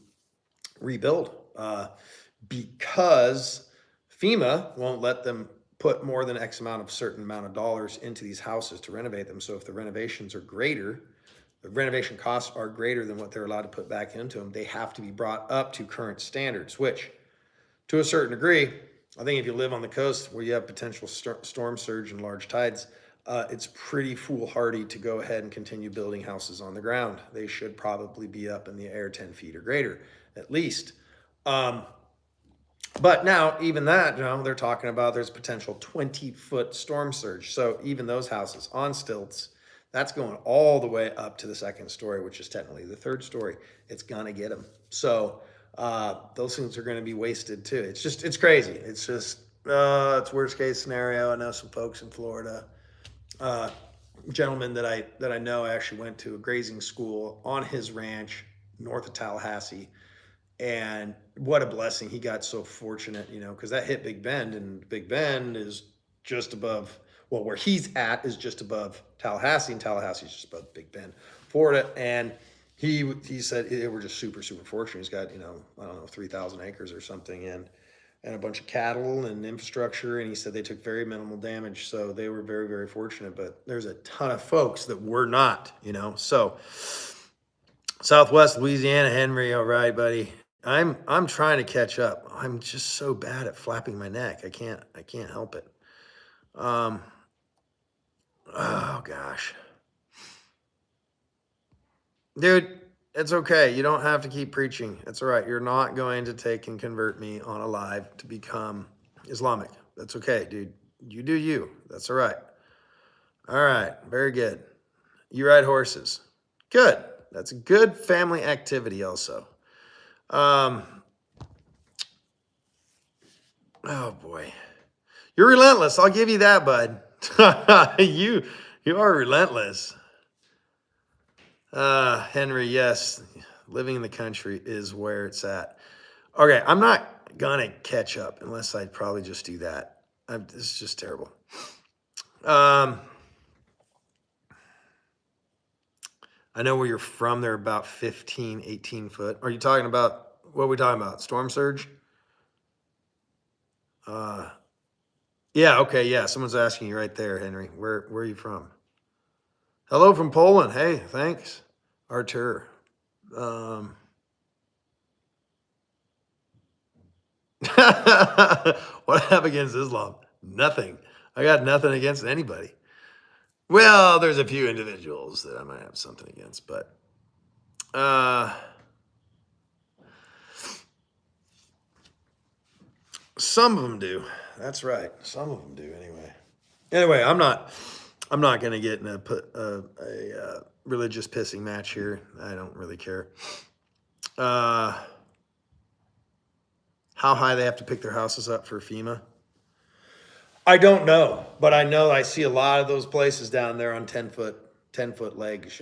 rebuild because FEMA won't let them put more than X amount of certain amount of dollars into these houses to renovate them. So if the renovations are greater, the renovation costs are greater than what they're allowed to put back into them, they have to be brought up to current standards, which to a certain degree, I think if you live on the coast where you have potential storm surge and large tides, it's pretty foolhardy to go ahead and continue building houses on the ground. They should probably be up in the air 10 feet or greater, at least. But now, even that, they're talking about there's potential 20-foot storm surge. So even those houses on stilts, that's going all the way up to the second story, which is technically the third story. It's gonna get them. So those things are going to be wasted too. It's crazy. It's just, it's worst case scenario. I know some folks in Florida, gentleman that I know actually went to a grazing school on his ranch north of Tallahassee. And what a blessing. He got so fortunate, because that hit Big Bend, and Big Bend is just above, well, where he's at is just above Tallahassee, and Tallahassee is just above Big Bend, Florida. And he said they were just super, super fortunate. He's got, I don't know, 3,000 acres or something, and a bunch of cattle and infrastructure. And he said they took very minimal damage. So they were very, very fortunate. But there's a ton of folks that were not, So Southwest Louisiana, Henry, all right, buddy. I'm trying to catch up. I'm just so bad at flapping my neck. I can't help it. Oh gosh. Dude, it's okay. You don't have to keep preaching. It's all right. You're not going to take and convert me on a live to become Islamic. That's okay, dude. You do you. That's all right. All right. Very good. You ride horses. Good. That's a good family activity also. Oh boy. You're relentless. I'll give you that, bud. You are relentless. Henry, yes. Living in the country is where it's at. Okay, I'm not gonna catch up unless I probably just do that. This is just terrible. I know where you're from. They're about 15, 18 foot. Are you talking about, what are we talking about? Storm surge? Yeah, okay, yeah. Someone's asking you right there, Henry. Where are you from? Hello from Poland. Hey, thanks, Artur. What I have against Islam? Nothing. I got nothing against anybody. Well, there's a few individuals that I might have something against, but some of them do. That's right. Some of them do anyway. Anyway, I'm not going to get in a religious pissing match here. I don't really care. How high they have to pick their houses up for FEMA? I don't know, but I know I see a lot of those places down there on 10-foot legs,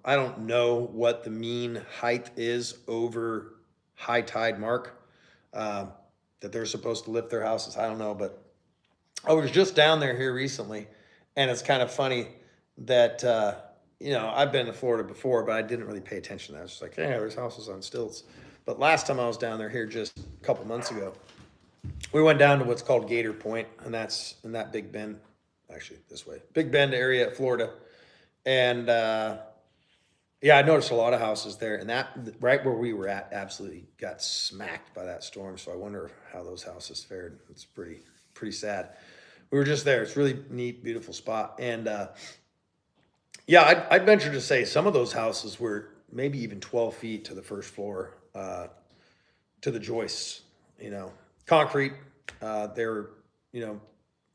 I don't know what the mean height is over high tide mark that they're supposed to lift their houses. I don't know, but I was just down there here recently, and it's kind of funny that, I've been to Florida before, but I didn't really pay attention. I was just like, hey, there's houses on stilts. But last time I was down there here just a couple months ago, we went down to what's called Gator Point, and that's in that Big Bend, actually this way, Big Bend area of Florida. And yeah, I noticed a lot of houses there, and that right where we were at absolutely got smacked by that storm. So I wonder how those houses fared. It's pretty sad. We were just there. It's really neat, beautiful spot. And yeah, I'd venture to say some of those houses were maybe even 12 feet to the first floor, to the joists, concrete. They were,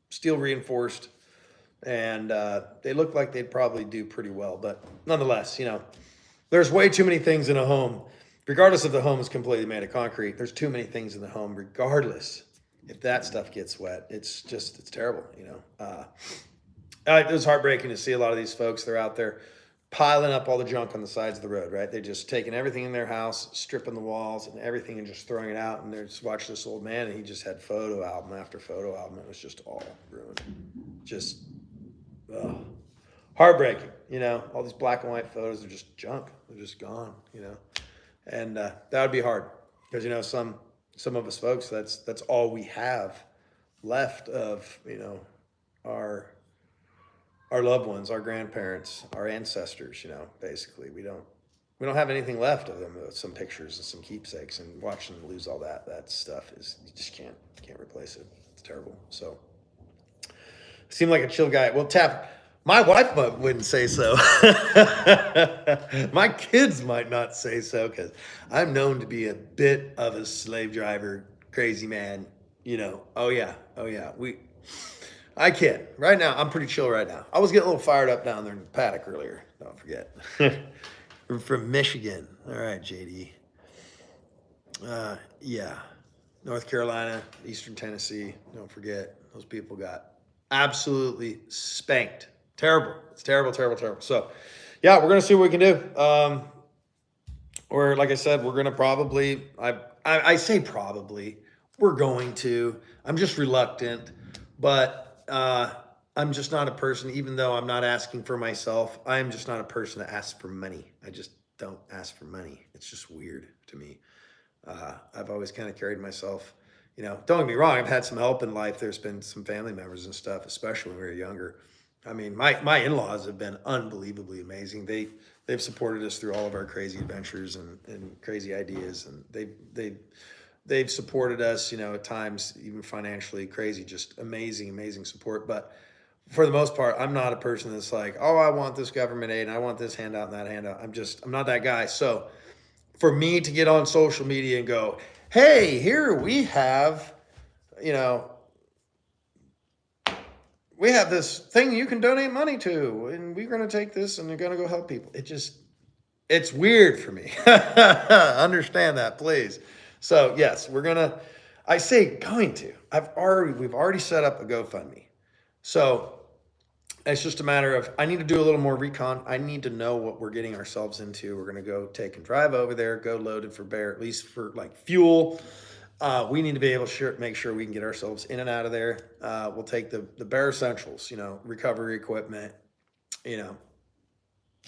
steel reinforced, and they look like they'd probably do pretty well. But nonetheless, there's way too many things in a home, regardless if the home is completely made of concrete. There's too many things in the home, regardless if that stuff gets wet. It's terrible. It was heartbreaking to see a lot of these folks. They're out there piling up all the junk on the sides of the road, right? They're just taking everything in their house, stripping the walls and everything and just throwing it out. And they're just watching this old man, and he just had photo album after photo album. It was just all ruined. Just heartbreaking, all these black and white photos are just junk. They're just gone, and that would be hard because, some of us folks, that's all we have left of, our loved ones, our grandparents, our ancestors, basically we don't have anything left of them. Some pictures and some keepsakes, and watching them lose all that stuff is, you just can't replace it. It's terrible. So seem like a chill guy. Well, my wife wouldn't say so. My kids might not say so, because I'm known to be a bit of a slave driver, crazy man. Oh yeah. I kid. Right now, I'm pretty chill right now. I was getting a little fired up down there in the paddock earlier. Don't forget. We're from Michigan. All right, JD. Yeah. North Carolina, Eastern Tennessee. Don't forget. Those people got absolutely spanked. Terrible. It's terrible, terrible, terrible. So, yeah, we're going to see what we can do. Or, like I said, we're going to probably, I say probably, we're going to. I'm just reluctant, but I'm just not a person, even though I'm not asking for myself, I'm just not a person that asks for money. I just don't ask for money. It's just weird to me. I've always kind of carried myself, don't get me wrong, I've had some help in life. There's been some family members and stuff, especially when we were younger. I mean, my in-laws have been unbelievably amazing. They've supported us through all of our crazy adventures and crazy ideas, and they've supported us, at times even financially, crazy, just amazing support. But for the most part, I'm not a person that's like, oh, I want this government aid and I want this handout and that handout. I'm not that guy. So for me to get on social media and go, hey, here we have, we have this thing you can donate money to, and we're going to take this and you're going to go help people. It's weird for me. Understand that, please. So yes, we've already set up a GoFundMe. So it's just a matter of, I need to do a little more recon. I need to know what we're getting ourselves into. We're going to go take and drive over there, go loaded for bear, at least for like fuel. We need to be able to make sure we can get ourselves in and out of there. We'll take the bare essentials, recovery equipment,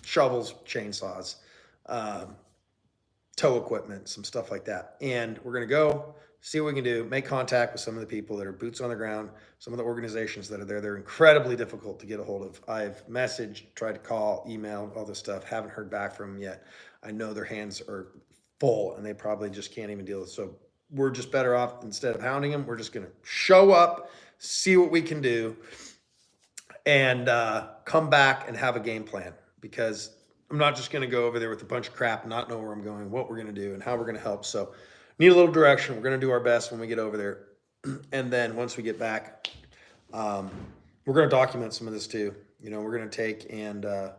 shovels, chainsaws, tow equipment, some stuff like that. And we're going to go see what we can do, make contact with some of the people that are boots on the ground, some of the organizations that are there. They're incredibly difficult to get a hold of. I've messaged, tried to call, email, all this stuff. Haven't heard back from them yet. I know their hands are full and they probably just can't even deal with it. So we're just better off, instead of hounding them, we're just going to show up, see what we can do, and come back and have a game plan, because I'm not just going to go over there with a bunch of crap and not know where I'm going, what we're going to do, and how we're going to help. So need a little direction. We're going to do our best when we get over there. And then once we get back, we're going to document some of this too. We're going to take and if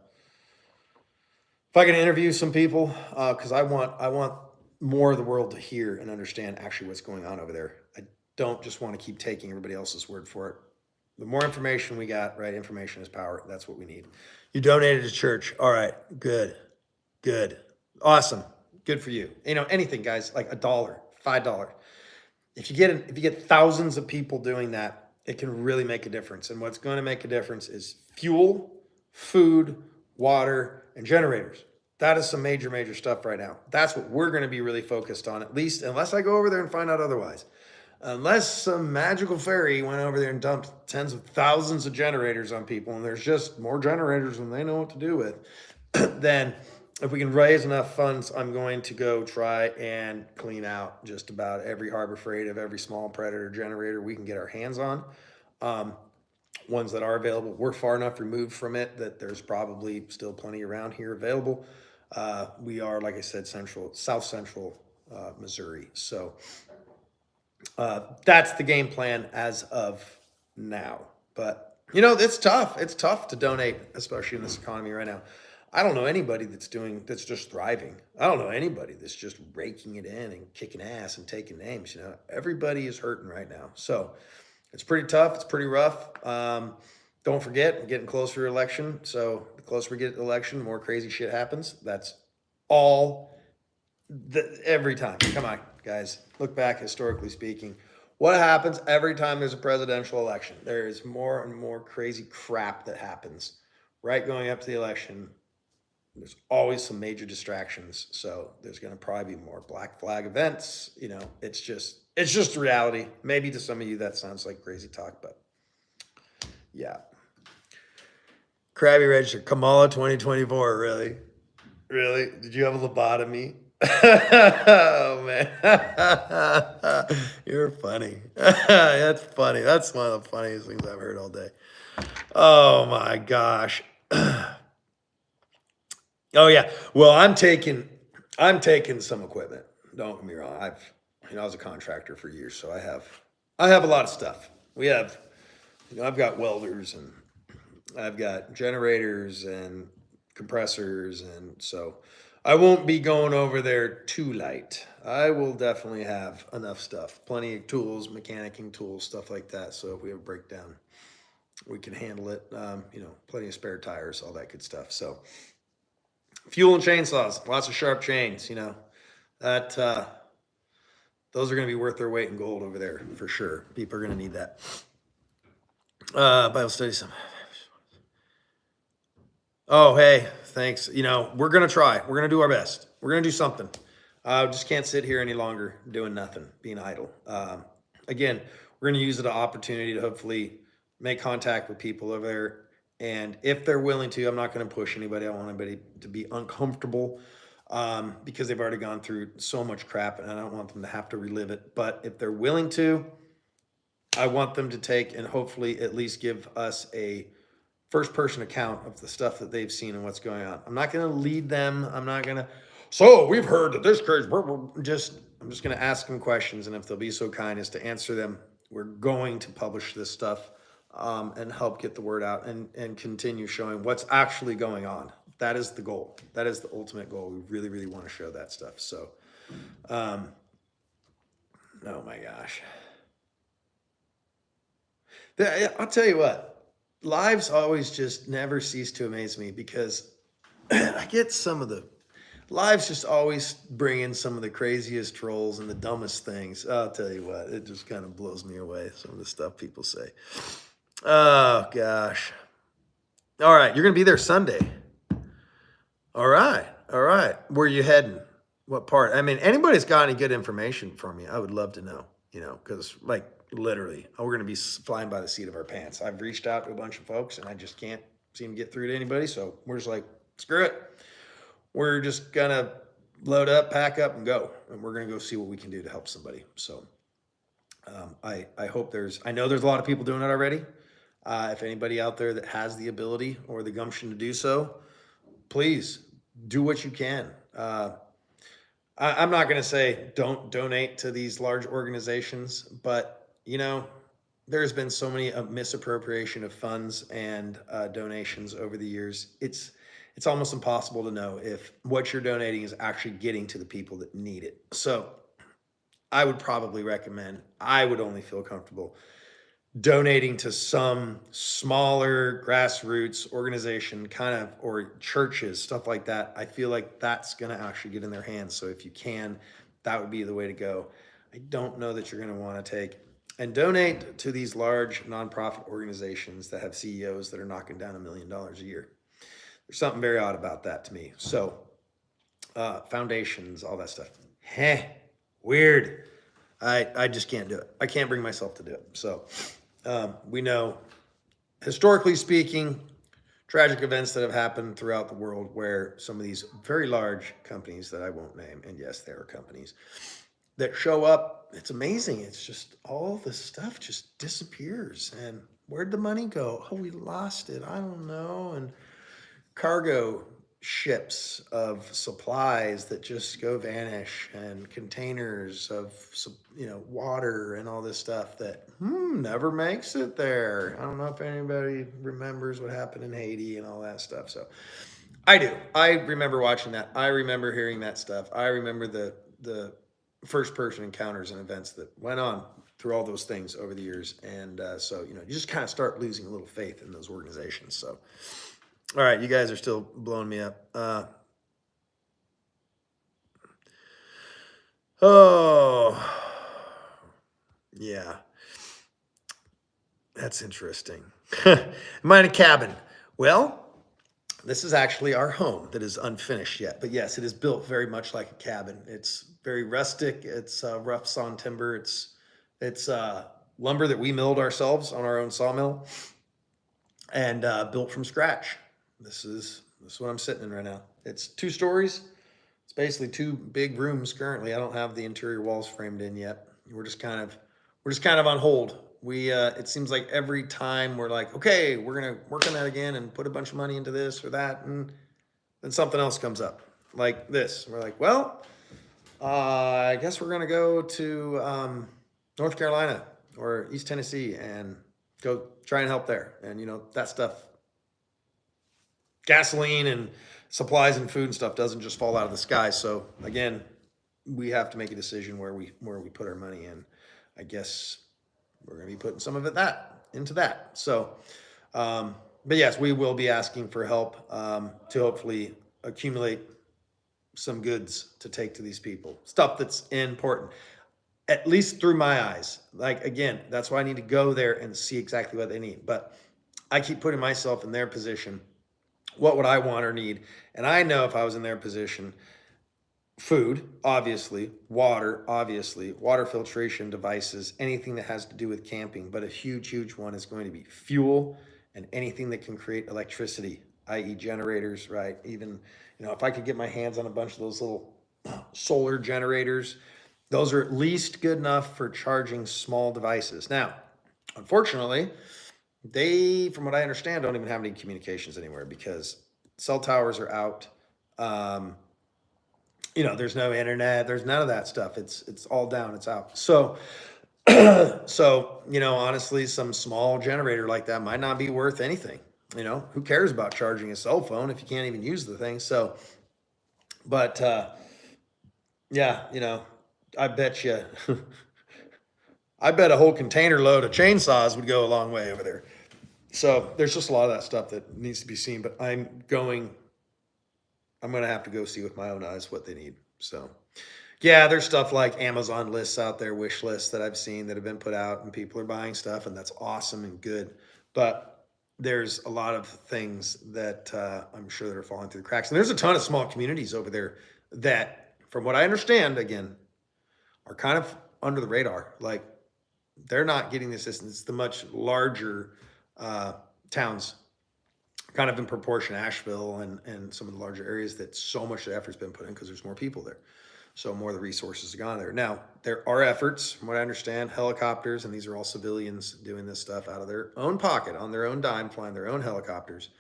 I can interview some people, because I want more of the world to hear and understand actually what's going on over there. I don't just want to keep taking everybody else's word for it. The more information we got, right? Information is power. That's what we need. You donated to church. All right. Good. Awesome. Good for you. Anything, guys, like $1, $5. If you get thousands of people doing that, it can really make a difference. And what's going to make a difference is fuel, food, water, and generators. That is some major stuff right now. That's what we're going to be really focused on, at least, unless I go over there and find out otherwise. Unless some magical fairy went over there and dumped tens of thousands of generators on people, and there's just more generators than they know what to do with, then if we can raise enough funds, I'm going to go try and clean out just about every Harbor Freight of every small Predator generator we can get our hands on. Ones that are available. We're far enough removed from it that there's probably still plenty around here available. We are, like I said, south central Missouri. So that's the game plan as of now. But It's tough. It's tough to donate, especially in this economy right now. I don't know anybody that's just thriving. I don't know anybody that's just raking it in and kicking ass and taking names. Everybody is hurting right now. So it's pretty tough. It's pretty rough. Don't forget, we're getting close for your election. So the closer we get to the election, the more crazy shit happens. That's all every time. Come on, guys. Look back, historically speaking. What happens every time there's a presidential election? There is more and more crazy crap that happens right going up to the election. There's always some major distractions. So there's going to probably be more black flag events. It's just reality. Maybe to some of you that sounds like crazy talk, but yeah. Krabby Register, Kamala 2024, really? Really? Did you have a lobotomy? Oh man, you're funny. That's funny. That's one of the funniest things I've heard all day. Oh my gosh. Oh yeah. Well, I'm taking some equipment. Don't get me wrong. I was a contractor for years, so I have a lot of stuff. We have, I've got welders and I've got generators and compressors, and so I won't be going over there too light. I will definitely have enough stuff, plenty of tools, mechanicking tools, stuff like that. So if we have a breakdown, we can handle it. Plenty of spare tires, all that good stuff. So fuel and chainsaws, lots of sharp chains. That those are going to be worth their weight in gold over there for sure. People are going to need that. Bible study some. Oh, hey, thanks. We're going to try. We're going to do our best. We're going to do something. Just can't sit here any longer doing nothing, being idle. Again, we're going to use it an opportunity to hopefully make contact with people over there. And if they're willing to, I'm not going to push anybody. I want anybody to be uncomfortable because they've already gone through so much crap, and I don't want them to have to relive it. But if they're willing to, I want them to take and hopefully at least give us a first-person account of the stuff that they've seen and what's going on. I'm not going to lead them. I'm not going to, so we've heard that this crazy, I'm just going to ask them questions, and if they'll be so kind as to answer them, we're going to publish this stuff and help get the word out and continue showing what's actually going on. That is the goal. That is the ultimate goal. We really, really want to show that stuff. So, oh my gosh. I'll tell you what. Lives always just never cease to amaze me because I get some of the lives just always bring in some of the craziest trolls and the dumbest things. I'll tell you what, it just kind of blows me away, some of the stuff people say. Oh, gosh. All right, you're going to be there Sunday. All right. Where are you heading? What part? I mean, anybody's got any good information for me, I would love to know, because literally, we're going to be flying by the seat of our pants. I've reached out to a bunch of folks, and I just can't seem to get through to anybody. So we're just like, screw it. We're just going to load up, pack up, and go. And we're going to go see what we can do to help somebody. So I hope I know there's a lot of people doing it already. If anybody out there that has the ability or the gumption to do so, please do what you can. I'm not going to say don't donate to these large organizations, but there's been so many misappropriation of funds and donations over the years. It's almost impossible to know if what you're donating is actually getting to the people that need it. So I would probably recommend, I would only feel comfortable donating to some smaller grassroots organization or churches, stuff like that. I feel like that's going to actually get in their hands. So if you can, that would be the way to go. I don't know that you're going to want to take and donate to these large nonprofit organizations that have CEOs that are knocking down $1 million a year. There's something very odd about that to me. So foundations, all that stuff. Weird. I just can't do it. I can't bring myself to do it. So we know, historically speaking, tragic events that have happened throughout the world where some of these very large companies that I won't name, and yes, there are companies that show up. It's amazing. It's just all the stuff just disappears. And where'd the money go? Oh, we lost it. I don't know. And cargo ships of supplies that just go vanish, and containers of water and all this stuff that never makes it there. I don't know if anybody remembers what happened in Haiti and all that stuff. So I do. I remember watching that. I remember hearing that stuff. I remember the first person encounters and events that went on through all those things over the years. And so you just kind of start losing a little faith in those organizations. So, all right, you guys are still blowing me up. Oh, yeah, that's interesting. Am I in a cabin? Well, this is actually our home that is unfinished yet. But yes, it is built very much like a cabin. It's very rustic. It's rough sawn timber. It's lumber that we milled ourselves on our own sawmill, and built from scratch. This is what I'm sitting in right now. It's 2 stories. It's basically 2 big rooms currently. I don't have the interior walls framed in yet. We're just kind of on hold. It seems like every time we're like, okay, we're gonna work on that again and put a bunch of money into this or that, and then something else comes up like this. We're like, well, I guess we're gonna go to North Carolina or East Tennessee and go try and help there. And that stuff, gasoline and supplies and food and stuff doesn't just fall out of the sky. So again, we have to make a decision where we put our money in. I guess we're going to be putting some of it into that. So, but yes, we will be asking for help to hopefully accumulate some goods to take to these people. Stuff that's important, at least through my eyes. Like, again, that's why I need to go there and see exactly what they need. But I keep putting myself in their position. What would I want or need? And I know if I was in their position, food, obviously, water, obviously, water filtration devices, anything that has to do with camping. But a huge, huge one is going to be fuel and anything that can create electricity, i.e. generators, right? Even, if I could get my hands on a bunch of those little solar generators, those are at least good enough for charging small devices. Now, unfortunately, they, from what I understand, don't even have any communications anywhere because cell towers are out. There's no internet. There's none of that stuff. It's all down. It's out. So, honestly, some small generator like that might not be worth anything. Who cares about charging a cell phone if you can't even use the thing? So, but yeah, I bet you, I bet a whole container load of chainsaws would go a long way over there. So there's just a lot of that stuff that needs to be seen, but I'm going to have to go see with my own eyes what they need. So yeah, there's stuff like Amazon lists out there, wish lists that I've seen that have been put out and people are buying stuff, and that's awesome and good. But there's a lot of things that I'm sure that are falling through the cracks. And there's a ton of small communities over there that, from what I understand, again, are kind of under the radar. Like, they're not getting the assistance. It's the much larger towns, kind of in proportion, Asheville and some of the larger areas, that so much effort's been put in because there's more people there. So more of the resources have gone there. Now, there are efforts, from what I understand, helicopters, and these are all civilians doing this stuff out of their own pocket, on their own dime, flying their own helicopters,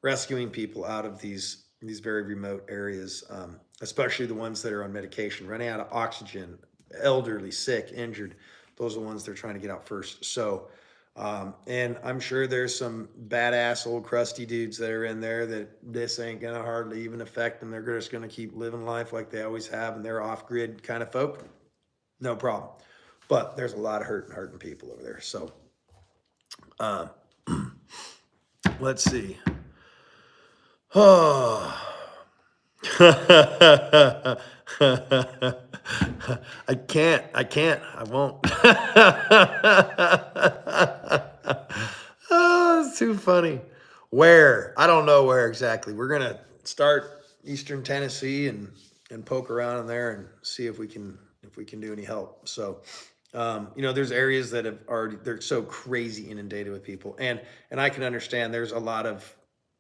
rescuing people out of these very remote areas, especially the ones that are on medication, running out of oxygen, elderly, sick, injured. Those are the ones they're trying to get out first. So, and I'm sure there's some badass old crusty dudes that are in there that this ain't gonna hardly even affect them. They're just gonna keep living life like they always have, and they're off-grid kind of folk. No problem. But there's a lot of hurting people over there. So, let's see. Oh. I can't. I won't. Oh, it's too funny. Where? I don't know where exactly. We're gonna start Eastern Tennessee and poke around in there and see if we can do any help. So, there's areas that they're so crazy inundated with people, and I can understand. There's a lot of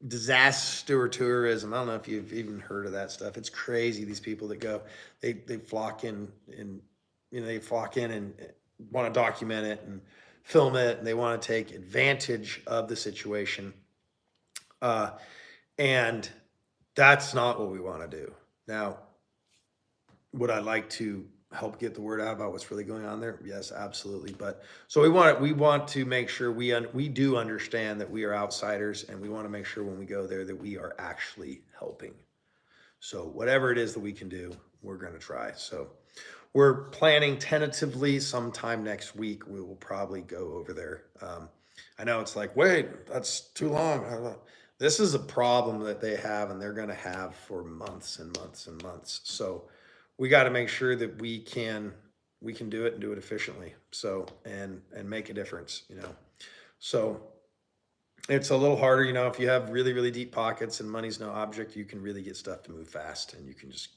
disaster tourism. I don't know if you've even heard of that stuff. It's crazy. These people that go, they flock in and want to document it and film it, and they want to take advantage of the situation. And That's not what we want to do. Now, would I like to help get the word out about what's really going on there? Yes, absolutely. But so we want to make sure we do understand that we are outsiders, and we want to make sure when we go there that we are actually helping. So whatever it is that we can do, we're going to try. So we're planning tentatively sometime next week. We will probably go over there. I know it's like, wait, that's too long. I don't know. This is a problem that they have, and they're going to have for months and months and months. So we got to make sure that we can do it and do it efficiently. So and make a difference. So it's a little harder, if you have really, really deep pockets and money's no object, you can really get stuff to move fast, and you can just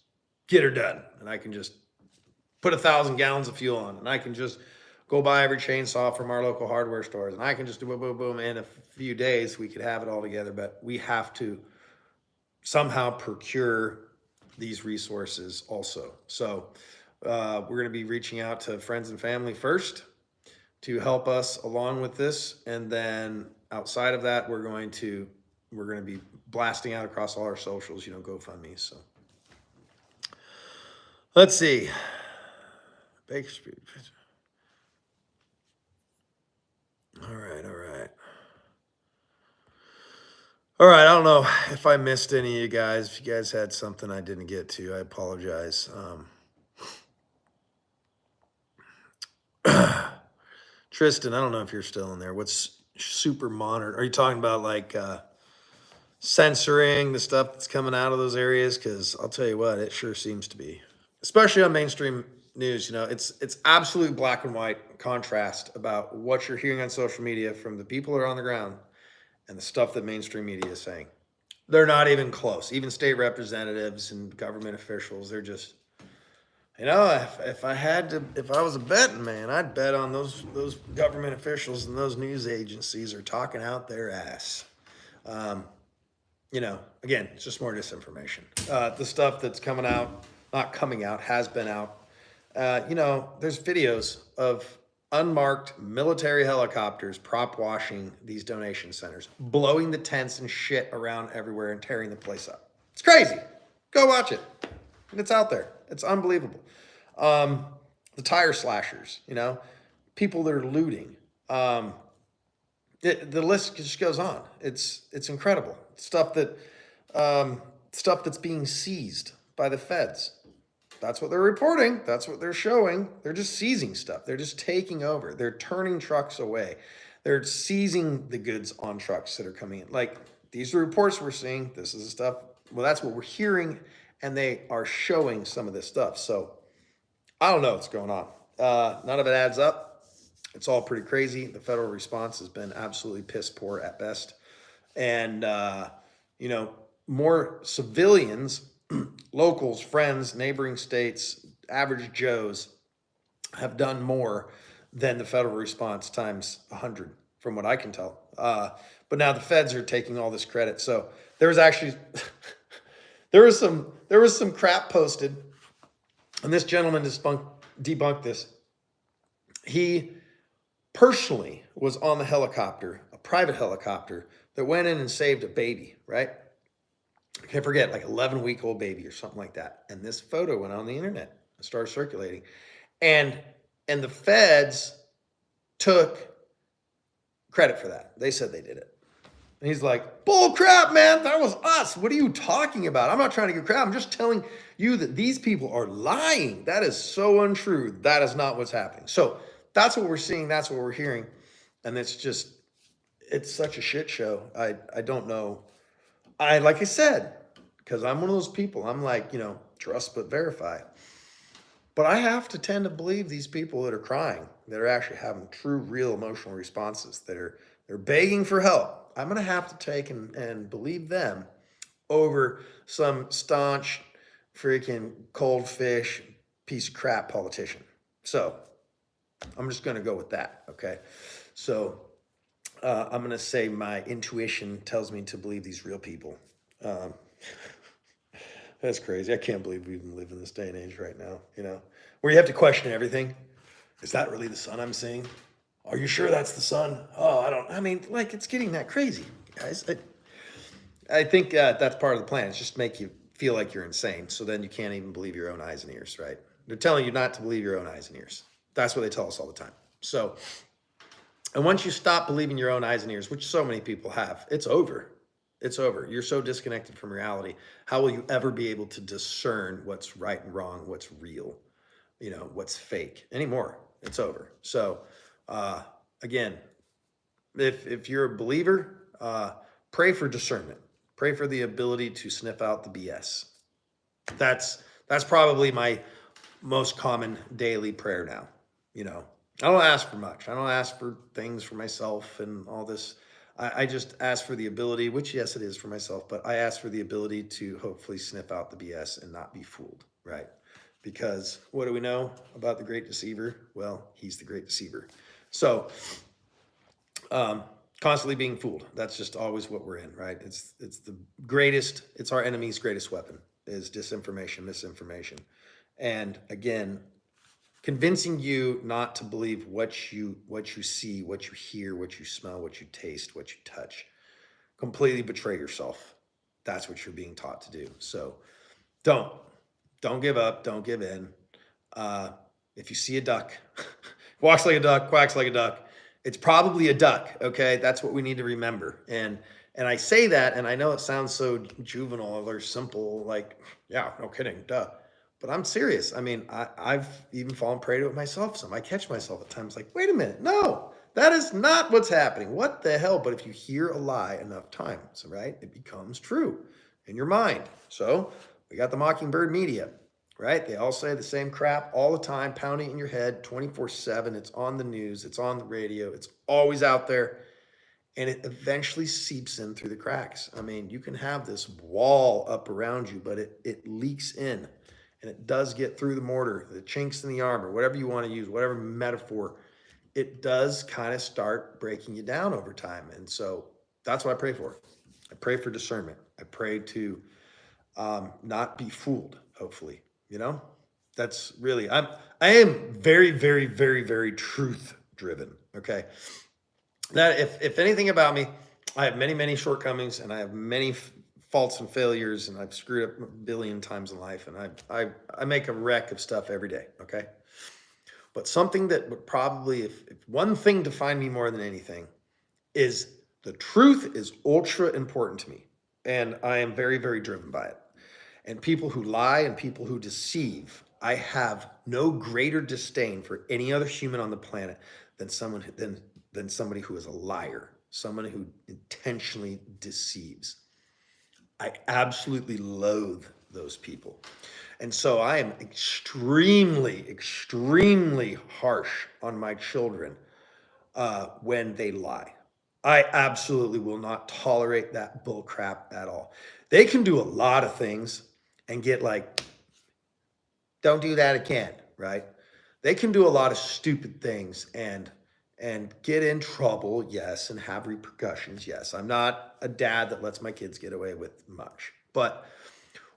get her done. And I can just put 1,000 gallons of fuel on, and I can just go buy every chainsaw from our local hardware stores, and I can just do boom, boom, boom. In a few days, we could have it all together, but we have to somehow procure these resources also. So we're going to be reaching out to friends and family first to help us along with this, and then outside of that, we're going to be blasting out across all our socials, GoFundMe. So let's see. Baker Street. All right. I don't know if I missed any of you guys. If you guys had something I didn't get to, I apologize. Tristan, I don't know if you're still in there. What's super monitored? Are you talking about like censoring the stuff that's coming out of those areas? Because I'll tell you what, it sure seems to be, especially on mainstream news. It's absolute black and white contrast about what you're hearing on social media from the people that are on the ground and the stuff that mainstream media is saying. They're not even close. Even state representatives and government officials, they're just, if I was a betting man, I'd bet on those government officials and those news agencies are talking out their ass. Again, it's just more disinformation. The stuff that's coming out, not coming out, has been out. There's videos of unmarked military helicopters prop washing these donation centers, blowing the tents and shit around everywhere and tearing the place up. It's crazy. Go watch it. It's out there. It's unbelievable. The tire slashers, people that are looting. The list just goes on. It's incredible. Stuff that's being seized by the feds. That's what they're reporting. That's what they're showing. They're just seizing stuff. They're just taking over. They're turning trucks away. They're seizing the goods on trucks that are coming in. Like, these are reports we're seeing. This is the stuff. Well, that's what we're hearing, and they are showing some of this stuff. So I don't know what's going on. None of it adds up. It's all pretty crazy. The federal response has been absolutely piss poor at best. And, more civilians, locals, friends, neighboring states, average Joes have done more than the federal response times 100, from what I can tell. But now the feds are taking all this credit. So there was actually, there was some crap posted, and this gentleman debunked this. He personally was on the helicopter, a private helicopter, that went in and saved a baby, right? I can't forget, like 11-week-old baby or something like that. And this photo went on the internet and started circulating. And the feds took credit for that. They said they did it. And he's like, bull crap, man, that was us. What are you talking about? I'm not trying to get crap. I'm just telling you that these people are lying. That is so untrue. That is not what's happening. So that's what we're seeing. That's what we're hearing. And it's such a shit show. I don't know. Like I said, because I'm one of those people, I'm like, trust but verify. But I have to tend to believe these people that are crying, that are actually having true, real emotional responses, they're begging for help. I'm going to have to take and believe them over some staunch, freaking cold fish, piece of crap politician. So I'm just going to go with that. Okay. So I'm going to say my intuition tells me to believe these real people. That's crazy. I can't believe we even live in this day and age right now, where you have to question everything. Is that really the sun I'm seeing? Are you sure that's the sun? Oh, it's getting that crazy, guys. I think that's part of the plan. It's just to make you feel like you're insane. So then you can't even believe your own eyes and ears, right? They're telling you not to believe your own eyes and ears. That's what they tell us all the time. So, and once you stop believing your own eyes and ears, which so many people have, it's over. It's over. You're so disconnected from reality. How will you ever be able to discern what's right and wrong, what's real, what's fake anymore? It's over. So, again, if you're a believer, pray for discernment. Pray for the ability to sniff out the BS. That's probably my most common daily prayer now. I don't ask for much. I don't ask for things for myself and all this. I just ask for the ability, which yes, it is for myself, but I ask for the ability to hopefully sniff out the BS and not be fooled, right? Because what do we know about the great deceiver? Well, he's the great deceiver. So, constantly being fooled. That's just always what we're in, right? It's the greatest, it's our enemy's greatest weapon is disinformation, misinformation. And again, convincing you not to believe what you see, what you hear, what you smell, what you taste, what you touch. Completely betray yourself. That's what you're being taught to do. So don't give up. Don't give in. If you see a duck, walks like a duck, quacks like a duck, it's probably a duck. Okay, that's what we need to remember. And I say that, and I know it sounds so juvenile or simple, like, yeah, no kidding, duh. But I'm serious. I mean, I've even fallen prey to it myself. Some I catch myself at times like, wait a minute, no, that is not what's happening. What the hell? But if you hear a lie enough times, right, it becomes true in your mind. So we got the Mockingbird media, right? They all say the same crap all the time, pounding in your head 24/7. It's on the news. It's on the radio. It's always out there. And it eventually seeps in through the cracks. I mean, you can have this wall up around you, but it leaks in. And it does get through the mortar, the chinks in the armor, whatever you want to use, whatever metaphor, it does kind of start breaking you down over time. And so that's what I pray for. I pray for discernment. I pray to not be fooled, hopefully. That's really, I am very, very, very, very truth driven. Okay. That if anything about me, I have many, many shortcomings and I have many faults and failures, and I've screwed up a billion times in life, and I make a wreck of stuff every day, okay? But something that would probably, if one thing defined me more than anything, is the truth is ultra important to me, and I am very, very driven by it. And people who lie and people who deceive, I have no greater disdain for any other human on the planet than somebody who is a liar, someone who intentionally deceives. I absolutely loathe those people. And so I am extremely, extremely harsh on my children when they lie. I absolutely will not tolerate that bull crap at all. They can do a lot of things and get like, don't do that again, right? They can do a lot of stupid things and get in trouble, yes, and have repercussions, yes. I'm not a dad that lets my kids get away with much. But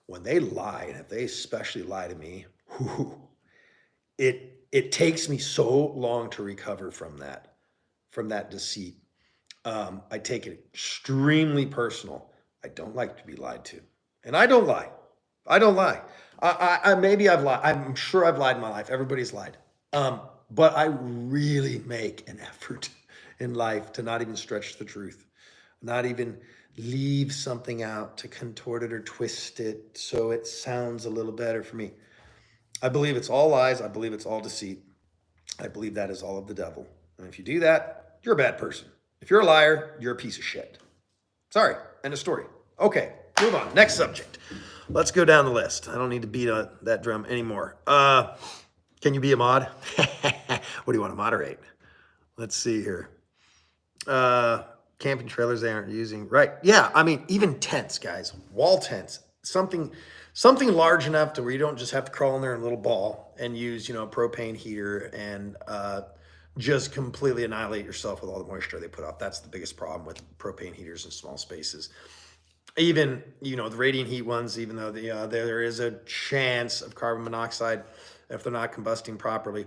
when they lie, and if they especially lie to me, it takes me so long to recover from that deceit. I take it extremely personal. I don't like to be lied to. And I don't lie. I don't lie. Maybe I've lied. I'm sure I've lied in my life. Everybody's lied. But I really make an effort in life to not even stretch the truth, not even leave something out to contort it or twist it so it sounds a little better for me. I believe it's all lies. I believe it's all deceit. I believe that is all of the devil. And if you do that, you're a bad person. If you're a liar, you're a piece of shit. Sorry, end of story. Okay, move on. Next subject. Let's go down the list. I don't need to beat on that drum anymore. Can you be a mod? What do you want to moderate? Let's see here. Camping trailers they aren't using. Right. Yeah. I mean, even tents, guys, wall tents, something large enough to where you don't just have to crawl in there in a little ball and use, a propane heater and just completely annihilate yourself with all the moisture they put off. That's the biggest problem with propane heaters in small spaces. Even, the radiant heat ones, even though there is a chance of carbon monoxide if they're not combusting properly.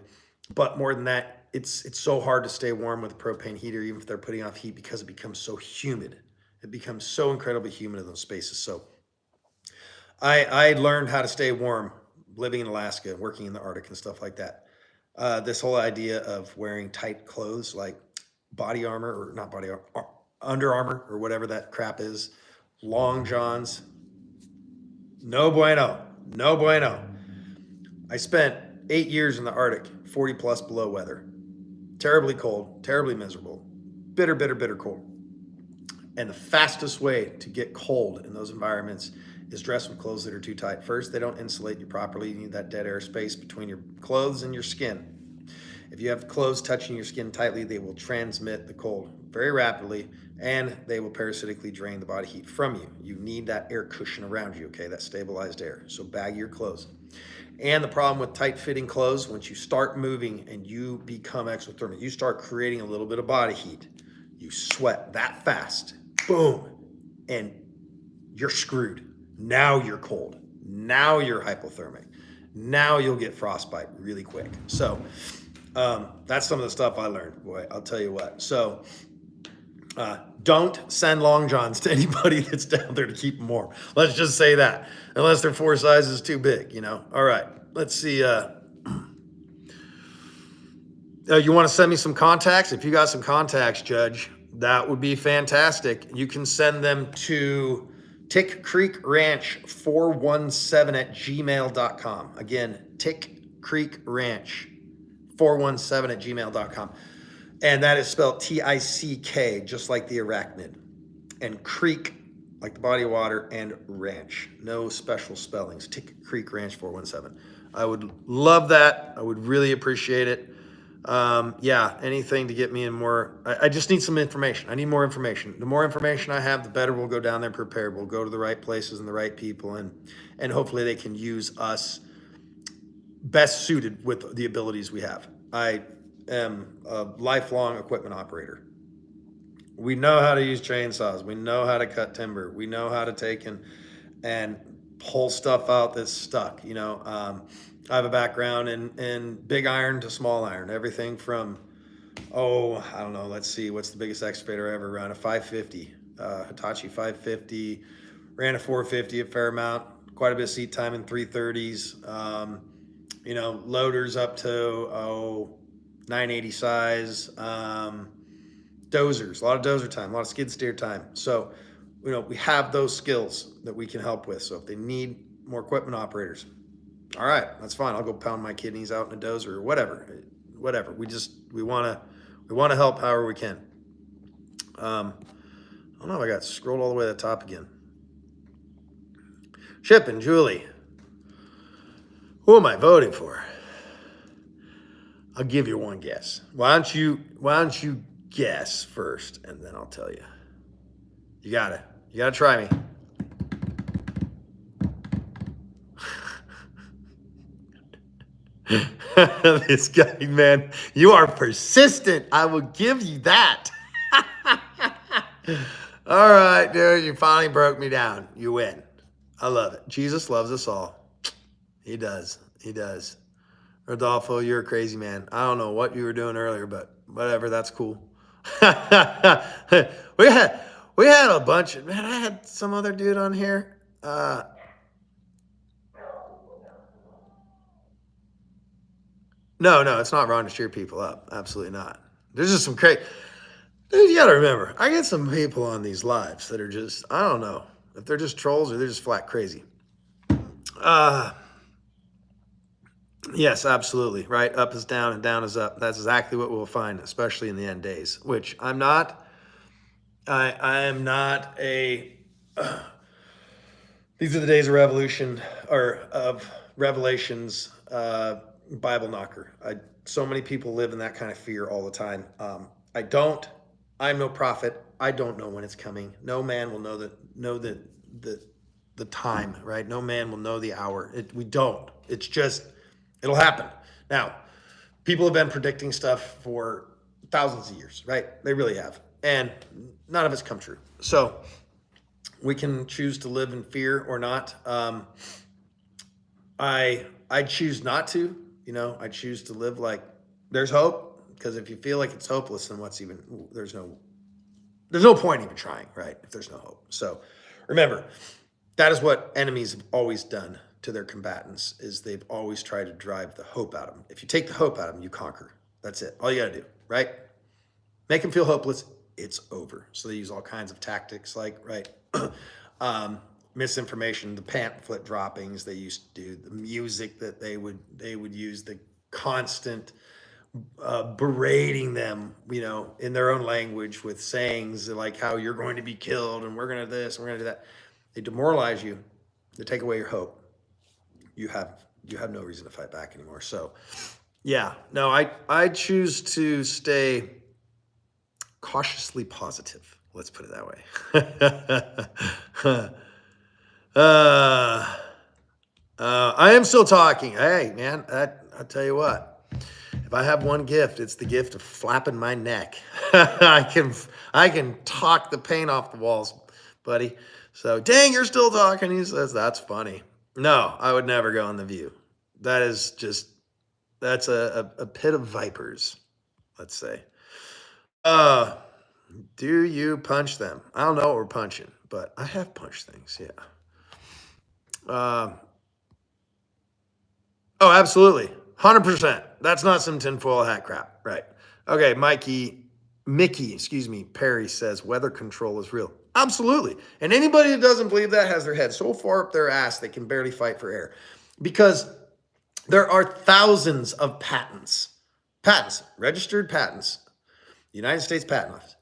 But more than that, it's so hard to stay warm with a propane heater, even if they're putting off heat, because it becomes so humid It becomes so incredibly humid in those spaces. So I learned how to stay warm living in Alaska, working in the Arctic and stuff like that. This whole idea of wearing tight clothes like body armor or not body armor, Under Armour or whatever that crap is, long johns, no bueno, no bueno. I spent 8 years in the Arctic, 40 plus below weather, terribly cold, terribly miserable, bitter, bitter, bitter cold. And the fastest way to get cold in those environments is dress with clothes that are too tight. First, they don't insulate you properly. You need that dead air space between your clothes and your skin. If you have clothes touching your skin tightly, they will transmit the cold very rapidly, and they will parasitically drain the body heat from you. You need that air cushion around you, okay, that stabilized air. So bag your clothes. And the problem with tight-fitting clothes, once you start moving and you become exothermic, you start creating a little bit of body heat. You sweat that fast, boom, and you're screwed. Now you're cold. Now you're hypothermic. Now you'll get frostbite really quick. So that's some of the stuff I learned, boy, I'll tell you what. So don't send long johns to anybody that's down there to keep them warm. Let's just say that, unless they're 4 sizes too big, you know. All right, let's see. You want to send me some contacts? If you got some contacts, Judge, that would be fantastic. You can send them to Tick Creek Ranch 417@gmail.com. Again, Tick Creek Ranch 417@gmail.com. And that is spelled Tick, just like the arachnid. And creek, like the body of water, and ranch. No special spellings. Tick Creek Ranch 417. I would love that. I would really appreciate it. Yeah, anything to get me in more. I just need some information. I need more information. The more information I have, the better we'll go down there prepared. We'll go to the right places and the right people, and hopefully they can use us best suited with the abilities we have. I am a lifelong equipment operator. We know how to use chainsaws. We know how to cut timber. We know how to take and pull stuff out that's stuck. You know, I have a background in big iron to small iron, everything from, I don't know, let's see, what's the biggest excavator I ever ran? A 550, Hitachi 550, ran a 450 a fair amount, quite a bit of seat time in 330s, you know, loaders up to, 980 size, dozers, a lot of dozer time, a lot of skid steer time. So, you know, we have those skills that we can help with. So if they need more equipment operators, all right, that's fine. I'll go pound my kidneys out in a dozer or whatever. We want to help however we can. I don't know if I got scrolled all the way to the top again. Chip and Julie, who am I voting for? I'll give you one guess. Why don't you guess first, and then I'll tell you. You gotta try me. This guy, man, you are persistent. I will give you that. All right, dude, you finally broke me down. You win. I love it. Jesus loves us all. He does. He does. Rodolfo, you're a crazy man. I don't know what you were doing earlier, but whatever, that's cool. we had a bunch of, man, I had some other dude on here. No, it's not wrong to cheer people up. Absolutely not. There's just some crazy, dude, you gotta remember, I get some people on these lives that are just, I don't know if they're just trolls or they're just flat crazy. Yes, absolutely. Right. Up is down and down is up. That's exactly what we'll find, especially in the end days, which I am not a, these are the days of revolution or of revelations, Bible knocker. So many people live in that kind of fear all the time. I'm no prophet. I don't know when it's coming. No man will know the time, right? No man will know the hour. We don't. It's just, it'll happen. Now, people have been predicting stuff for thousands of years, right? They really have. And none of it's come true. So we can choose to live in fear or not. I choose not to, you know, I choose to live like there's hope, because if you feel like it's hopeless, then there's no there's no point even trying, right? If there's no hope. So remember, that is what enemies have always done to their combatants, is they've always tried to drive the hope out of them. If you take the hope out of them, you conquer. That's it. All you got to do, right? Make them feel hopeless. It's over. So they use all kinds of tactics, like, right, misinformation, the pamphlet droppings they used to do, the music that they would use, the constant berating them, in their own language with sayings like how you're going to be killed and we're going to this and we're going to do that. They demoralize you. They take away your hope. You have no reason to fight back anymore. So, yeah, no, I choose to stay cautiously positive. Let's put it that way. I am still talking. Hey, man, I'll tell you what. If I have one gift, it's the gift of flapping my neck. I can talk the paint off the walls, buddy. So, dang, you're still talking. He says, that's funny. No, I would never go on The View. That's a pit of vipers, let's say. Do you punch them? I don't know what we're punching, but I have punched things, yeah. Oh, absolutely. 100%. That's not some tinfoil hat crap, right? Okay, Mickey, Perry says weather control is real. Absolutely. And anybody who doesn't believe that has their head so far up their ass they can barely fight for air. Because there are thousands of patents, registered patents, United States Patent Office.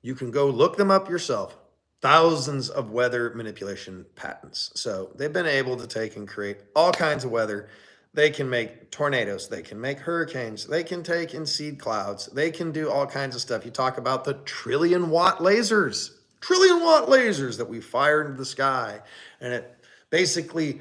You can go look them up yourself. Thousands of weather manipulation patents. So they've been able to take and create all kinds of weather. They can make tornadoes. They can make hurricanes. They can take and seed clouds. They can do all kinds of stuff. You talk about the trillion-watt lasers that we fire into the sky. And it basically,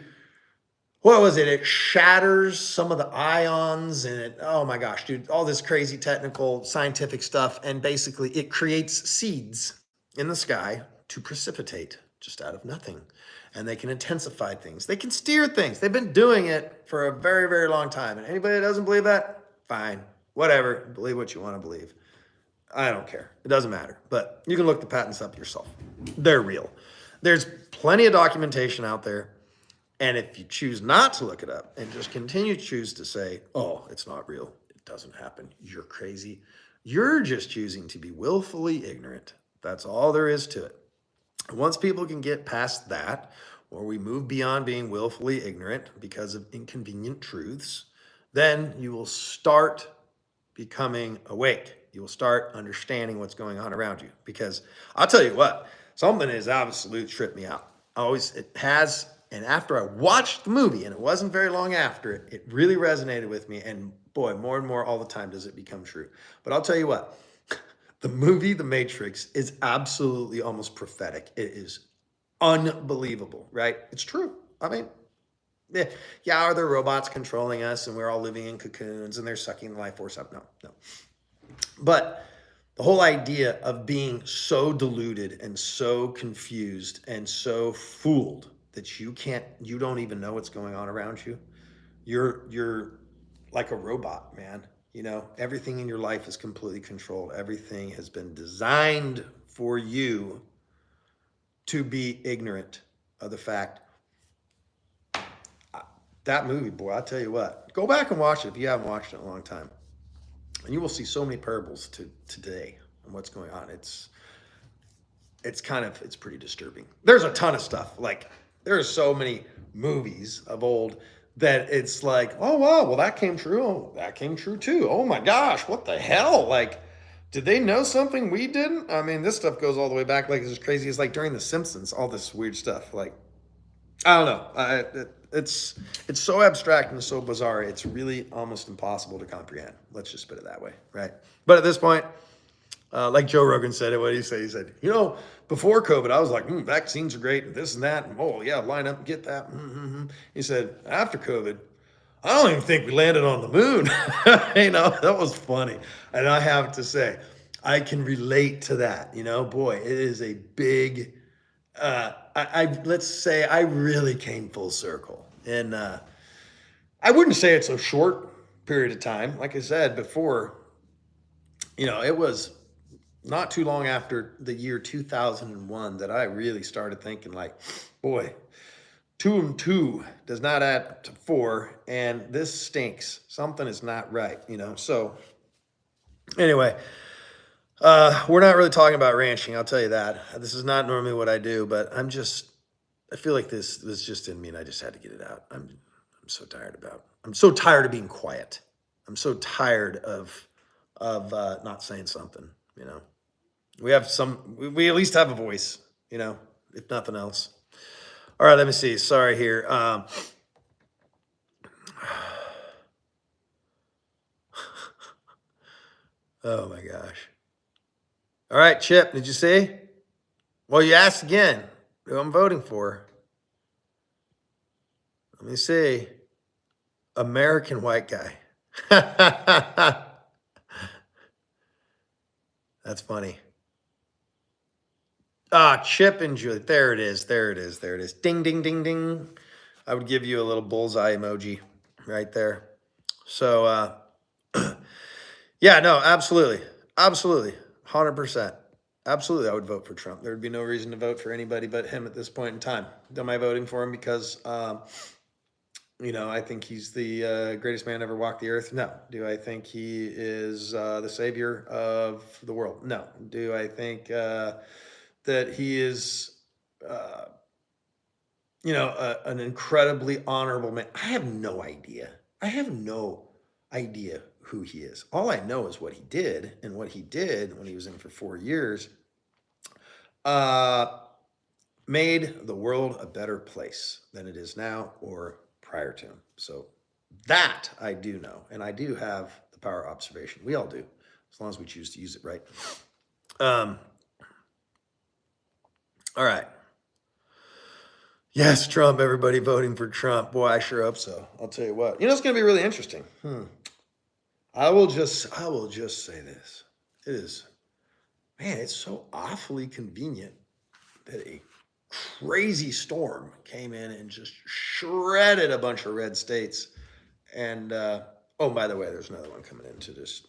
what was it? It shatters some of the ions and oh my gosh, dude, all this crazy technical scientific stuff. And basically it creates seeds in the sky to precipitate just out of nothing. And they can intensify things. They can steer things. They've been doing it for a very, very long time. And anybody that doesn't believe that, fine, whatever, believe what you want to believe. I don't care. It doesn't matter. But you can look the patents up yourself. They're real. There's plenty of documentation out there. And if you choose not to look it up and just continue to choose to say, oh, it's not real, it doesn't happen, you're crazy, you're just choosing to be willfully ignorant. That's all there is to it. Once people can get past that, or we move beyond being willfully ignorant because of inconvenient truths, then you will start becoming awake. You will start understanding what's going on around you. Because I'll tell you what, something has absolutely tripped me out. It has. And after I watched the movie, and it wasn't very long after it, it really resonated with me. And boy, more and more all the time does it become true. But I'll tell you what, the movie The Matrix is absolutely almost prophetic. It is unbelievable, right? It's true. I mean, yeah, are there robots controlling us and we're all living in cocoons and they're sucking the life force up? No. But the whole idea of being so deluded and so confused and so fooled that you don't even know what's going on around you. You're like a robot, man. Everything in your life is completely controlled. Everything has been designed for you to be ignorant of the fact. That movie, boy, I tell you what, go back and watch it if you haven't watched it in a long time. And you will see so many parables to today and what's going on. It's pretty disturbing. There's a ton of stuff. Like, there are so many movies of old that it's like, oh, wow, well, that came true. Oh, that came true too. Oh my gosh, what the hell? Like, did they know something we didn't? I mean, this stuff goes all the way back. Like, it's as crazy as like during The Simpsons, all this weird stuff. Like, I don't know. It's so abstract and so bizarre. It's really almost impossible to comprehend. Let's just put it that way, right? But at this point, like Joe Rogan said, what did he say? He said, before COVID, I was like, vaccines are great and this and that. And, oh, yeah, line up and get that. Mm-hmm. He said, after COVID, I don't even think we landed on the moon. That was funny. And I have to say, I can relate to that. Boy, it is a big, let's say I really came full circle. And I wouldn't say it's a short period of time. Like I said before, it was not too long after the year 2001 that I really started thinking like, boy, 2 and 2 does not add up to 4, and this stinks. Something is not right, you know. So anyway, we're not really talking about ranching. I'll tell you that. This is not normally what I do, but I feel like this was just in me, and I just had to get it out. I'm so tired of being quiet. I'm so tired of not saying something. You know, we at least have a voice. You know, if nothing else. All right, let me see. Sorry here. Oh my gosh. All right, Chip, did you see? Well, you asked again who I'm voting for. Let me see. American white guy. That's funny. Chip and Julie. There it is. There it is. There it is. Ding, ding, ding, ding. I would give you a little bullseye emoji right there. So, yeah, no, absolutely. Absolutely. 100%. Absolutely, I would vote for Trump. There would be no reason to vote for anybody but him at this point in time. Am I voting for him because, I think he's the greatest man ever walked the earth? No. Do I think he is the savior of the world? No. Do I think that he is, an incredibly honorable man? I have no idea. I have no idea who he is. All I know is what he did, and what he did when he was in for 4 years made the world a better place than it is now or prior to him. So that I do know, and I do have the power of observation. We all do, as long as we choose to use it right. All right. Yes, Trump. Everybody voting for Trump. Boy, I sure hope so. I'll tell you what. It's going to be really interesting. I will just say this. It is, man, it's so awfully convenient that a crazy storm came in and just shredded a bunch of red states. And, oh, by the way, there's another one coming in to just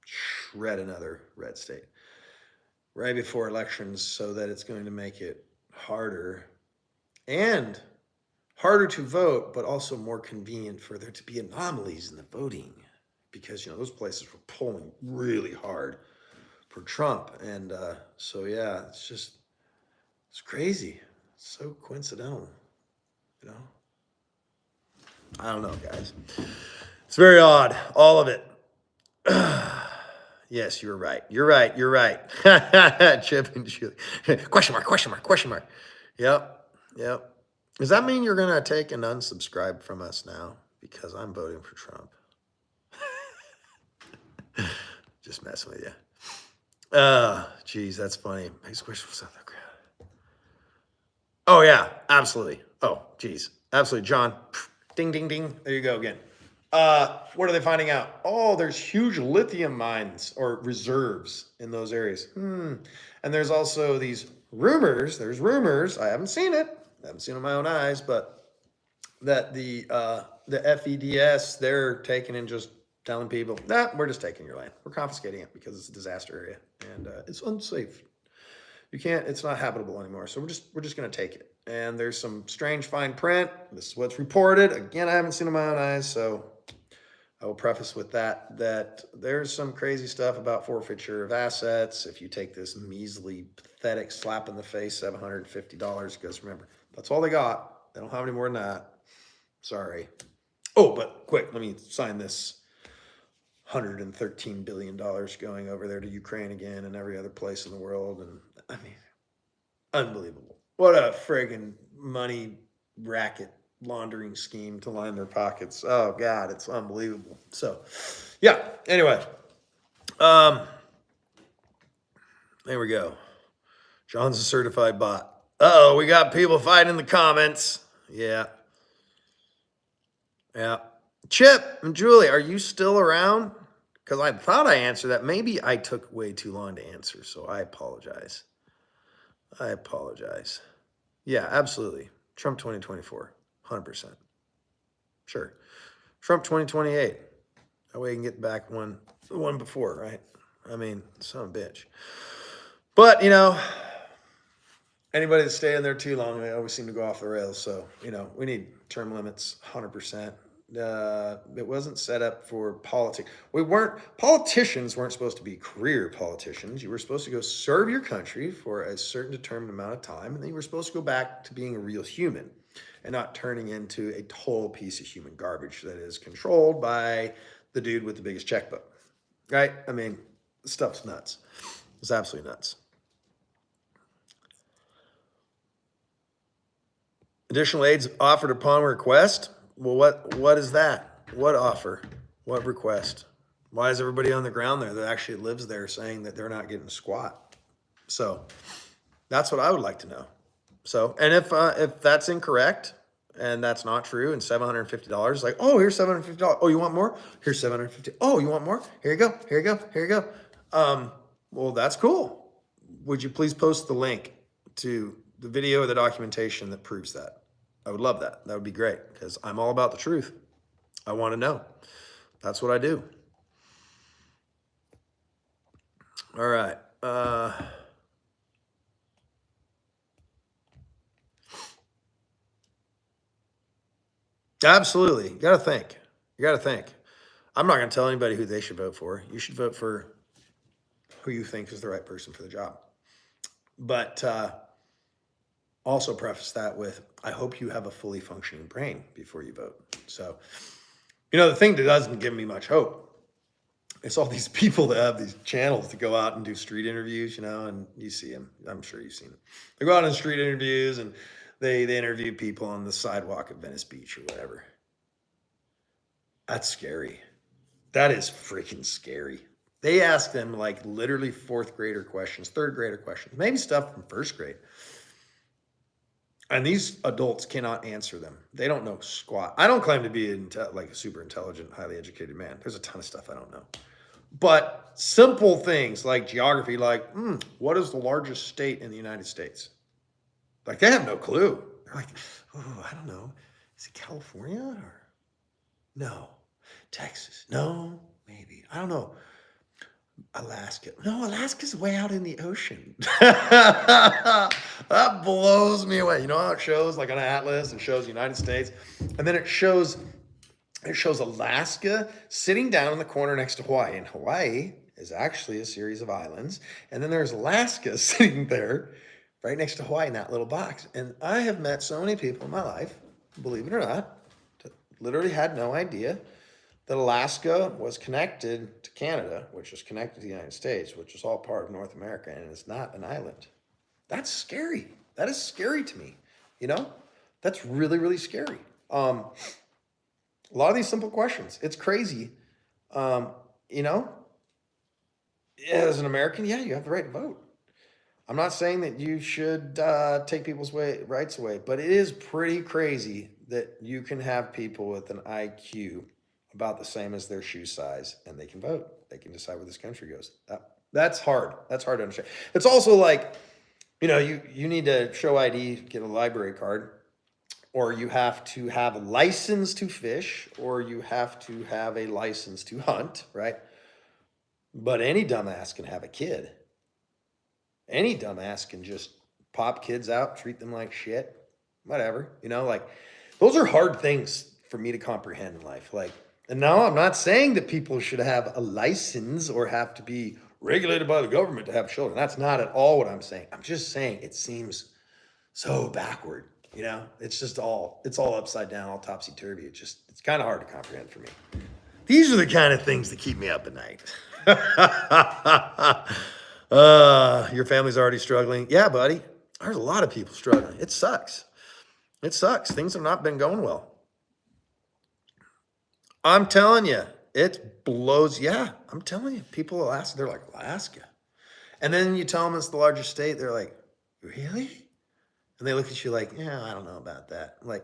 shred another red state right before elections, so that it's going to make it harder to vote, but also more convenient for there to be anomalies in the voting, because those places were polling really hard for Trump. And so yeah, it's crazy. It's so coincidental, I don't know, guys. It's very odd, all of it. Yes, you're right. You're right. Chip and Julie. Question mark. Yep. Does that mean you're going to take and unsubscribe from us now? Because I'm voting for Trump. Just messing with you. Geez, that's funny. Next question from South Africa. Oh, yeah, absolutely. Oh, geez. Absolutely. John, ding, ding, ding. There you go again. What are they finding out? Oh, there's huge lithium mines or reserves in those areas. And there's also these rumors. There's rumors. I haven't seen it. I haven't seen it with my own eyes, but that the FEDS, they're taking and just telling people, we're just taking your land. We're confiscating it because it's a disaster area and it's unsafe. It's not habitable anymore. So we're just going to take it. And there's some strange fine print. This is what's reported. Again, I haven't seen it with my own eyes, so I will preface with that there's some crazy stuff about forfeiture of assets. If you take this measly, pathetic slap in the face, $750, because remember, that's all they got. They don't have any more than that. Sorry. Oh, but quick, let me sign this $113 billion going over there to Ukraine again and every other place in the world. And I mean, unbelievable. What a friggin' money racket laundering scheme to line their pockets. Oh God, it's unbelievable. So yeah, anyway. There we go. John's a certified bot. Uh-oh, we got people fighting in the comments. Yeah. Chip and Julie, are you still around? Because I thought I answered that. Maybe I took way too long to answer, so I apologize. Yeah, absolutely. Trump 2024, 100%. Sure. Trump 2028. That way you can get back the one before, right? I mean, son of a bitch. But, you know, anybody that's staying there too long, they always seem to go off the rails. So, you know, we need term limits 100%. It wasn't set up for politics. Politicians weren't supposed to be career politicians. You were supposed to go serve your country for a certain determined amount of time. And then you were supposed to go back to being a real human and not turning into a total piece of human garbage that is controlled by the dude with the biggest checkbook. Right? I mean, stuff's nuts. It's absolutely nuts. Additional aids offered upon request. Well, what is that? What offer? What request? Why is everybody on the ground there that actually lives there saying that they're not getting squat? So that's what I would like to know. So, and if that's incorrect and that's not true, and $750, like, oh, here's $750. Oh, you want more? Here's $750. Oh, you want more? Here you go. Here you go. Here you go. Well, that's cool. Would you please post the link to the video or the documentation that proves that? I would love that. That would be great because I'm all about the truth. I want to know. That's what I do. All right. Absolutely. You got to think. You got to think. I'm not going to tell anybody who they should vote for. You should vote for who you think is the right person for the job. But also preface that with, I hope you have a fully functioning brain before you vote. So, you know, the thing that doesn't give me much hope, it's all these people that have these channels to go out and do street interviews, you know, and you see them. I'm sure you've seen them. They go out on street interviews and they interview people on the sidewalk at Venice Beach or whatever. That's scary. That is freaking scary. They ask them like literally fourth grader questions, third grader questions, maybe stuff from first grade. And these adults cannot answer them. They don't know squat. I don't claim to be like a super intelligent, highly educated man. There's a ton of stuff I don't know. But simple things like geography, like, what is the largest state in the United States? Like, they have no clue. They're like, oh, I don't know. Is it California or no? Texas? No, maybe. I don't know. Alaska. No, Alaska's way out in the ocean. That blows me away. You know how it shows like on an atlas, it shows the United States, and then it shows Alaska sitting down in the corner next to Hawaii. And Hawaii is actually a series of islands. And then there's Alaska sitting there right next to Hawaii in that little box. And I have met so many people in my life, believe it or not, that literally had no idea that Alaska was connected to Canada, which is connected to the United States, which is all part of North America, and it's not an island. That's scary. That is scary to me. You know, that's really, really scary. A lot of these simple questions, it's crazy. You know, as an American, yeah, you have the right to vote. I'm not saying that you should take people's rights away, but it is pretty crazy that you can have people with an IQ about the same as their shoe size, and they can vote. They can decide where this country goes. That's hard. That's hard to understand. It's also like, you know, you need to show ID, get a library card, or you have to have a license to fish, or you have to have a license to hunt, right? But any dumbass can have a kid. Any dumbass can just pop kids out, treat them like shit, whatever. You know, like, those are hard things for me to comprehend in life. Like, and now I'm not saying that people should have a license or have to be regulated by the government to have children. That's not at all what I'm saying. I'm just saying it seems so backward, you know? It's all upside down, all topsy-turvy. It's kind of hard to comprehend for me. These are the kind of things that keep me up at night. Your family's already struggling. Yeah, buddy. There's a lot of people struggling. It sucks. It sucks. Things have not been going well. I'm telling you, it blows. Yeah, I'm telling you, people Alaska, they're like, Alaska. And then you tell them it's the largest state. They're like, really? And they look at you like, yeah, I don't know about that. I'm like,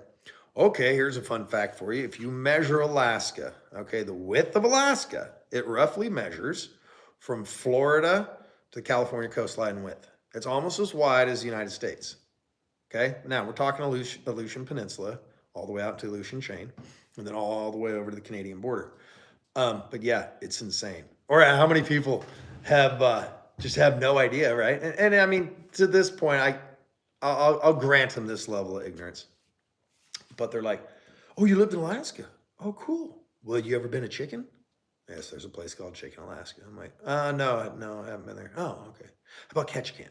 okay, here's a fun fact for you. If you measure Alaska, okay, the width of Alaska, it roughly measures from Florida to the California coastline in width. It's almost as wide as the United States. Okay, now we're talking Aleutian Peninsula, all the way out to Aleutian Chain, and then all the way over to the Canadian border. But yeah, it's insane. Or how many people just have no idea, right? And I mean, to this point, I'll grant them this level of ignorance, but they're like, "Oh, you lived in Alaska? Oh, cool. Well, you ever been to Chicken? Yes, there's a place called Chicken, Alaska." I'm like, no, I haven't been there. Oh, okay. How about Ketchikan?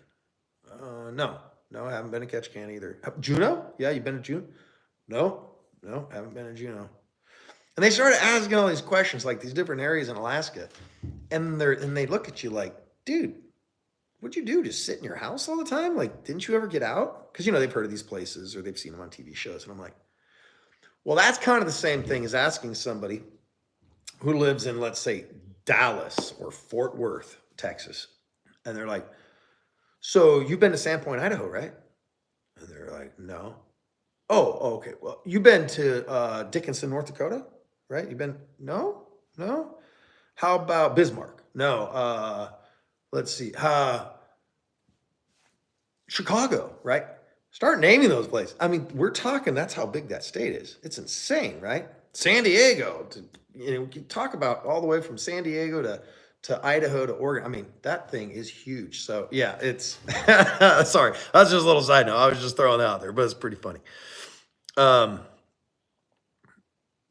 No, I haven't been to Ketchikan either. Juneau? Yeah, you been to Juneau? No, haven't been to Juneau. And they started asking all these questions, like these different areas in Alaska, and they look at you like, dude, what'd you do? Just sit in your house all the time? Like, didn't you ever get out? Because they've heard of these places or they've seen them on TV shows, and I'm like, well, that's kind of the same thing as asking somebody who lives in, let's say, Dallas or Fort Worth, Texas, and they're like, so you've been to Sandpoint, Idaho, right? And they're like, no. Oh, okay. Well, you've been to Dickinson, North Dakota, right? You've been, no. How about Bismarck? No. Let's see. Chicago, right? Start naming those places. I mean, we're talking, that's how big that state is. It's insane, right? San Diego, we can talk about all the way from San Diego to Idaho to Oregon. I mean, that thing is huge. So yeah, it's, sorry, that's just a little side note. I was just throwing it out there, but it's pretty funny. Oh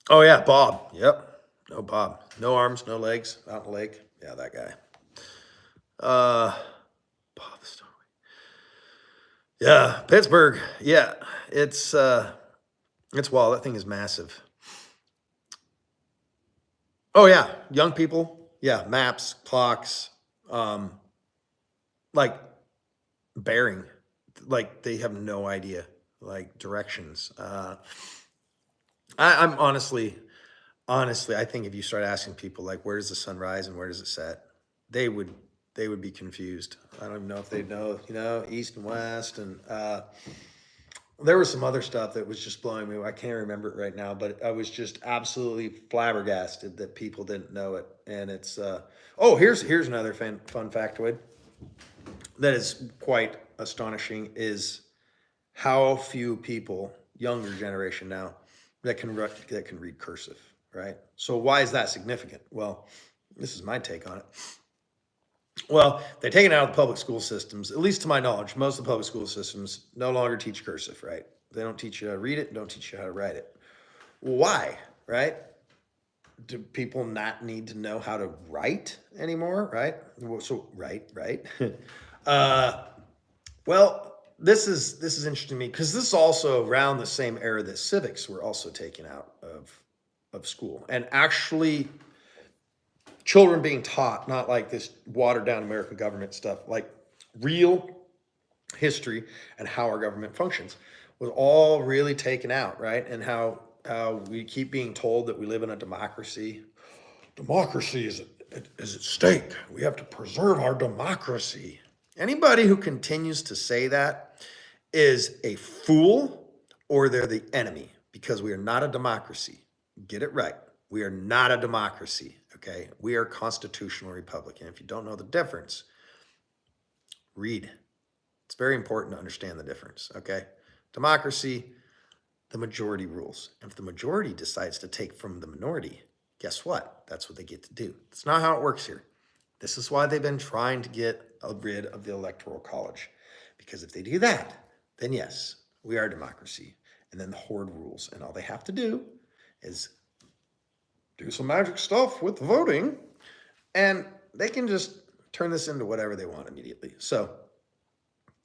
yeah, Bob. Yep. No Bob. No arms, no legs, out in the lake. Yeah, that guy. Bob the Stowaway. Yeah, Pittsburgh. Yeah, it's wild. That thing is massive. Oh yeah, young people. Yeah, maps, clocks, like bearing. Like they have no idea. Like directions. I'm honestly, I think if you start asking people like, where does the sun rise and where does it set, they would be confused. I don't even know if they know, east and west. And there was some other stuff that was just blowing me. I can't remember it right now, but I was just absolutely flabbergasted that people didn't know it. And it's, here's another fun factoid that is quite astonishing is how few people, younger generation now, that can read cursive, right? So why is that significant? Well, this is my take on it. Well, they're taken out of the public school systems, at least to my knowledge. Most of the public school systems no longer teach cursive, right? They don't teach you how to read it, don't teach you how to write it. Why, right? Do people not need to know how to write anymore, right? So, right. Well, this is interesting to me because this is also around the same era that civics were also taken out of school, and actually children being taught, not like this watered down American government stuff, like real history and how our government functions was all really taken out, right? And how we keep being told that we live in a democracy. Democracy is at stake. We have to preserve our democracy. Anybody who continues to say that is a fool or they're the enemy, because we are not a democracy. Get it right. We are not a democracy, okay? We are a constitutional republic. And if you don't know the difference, read. It's very important to understand the difference, okay? Democracy, the majority rules. And if the majority decides to take from the minority, guess what? That's what they get to do. That's not how it works here. This is why they've been trying to get rid of the Electoral College. Because if they do that, then yes, we are a democracy. And then the horde rules. And all they have to do is do some magic stuff with voting, and they can just turn this into whatever they want immediately. So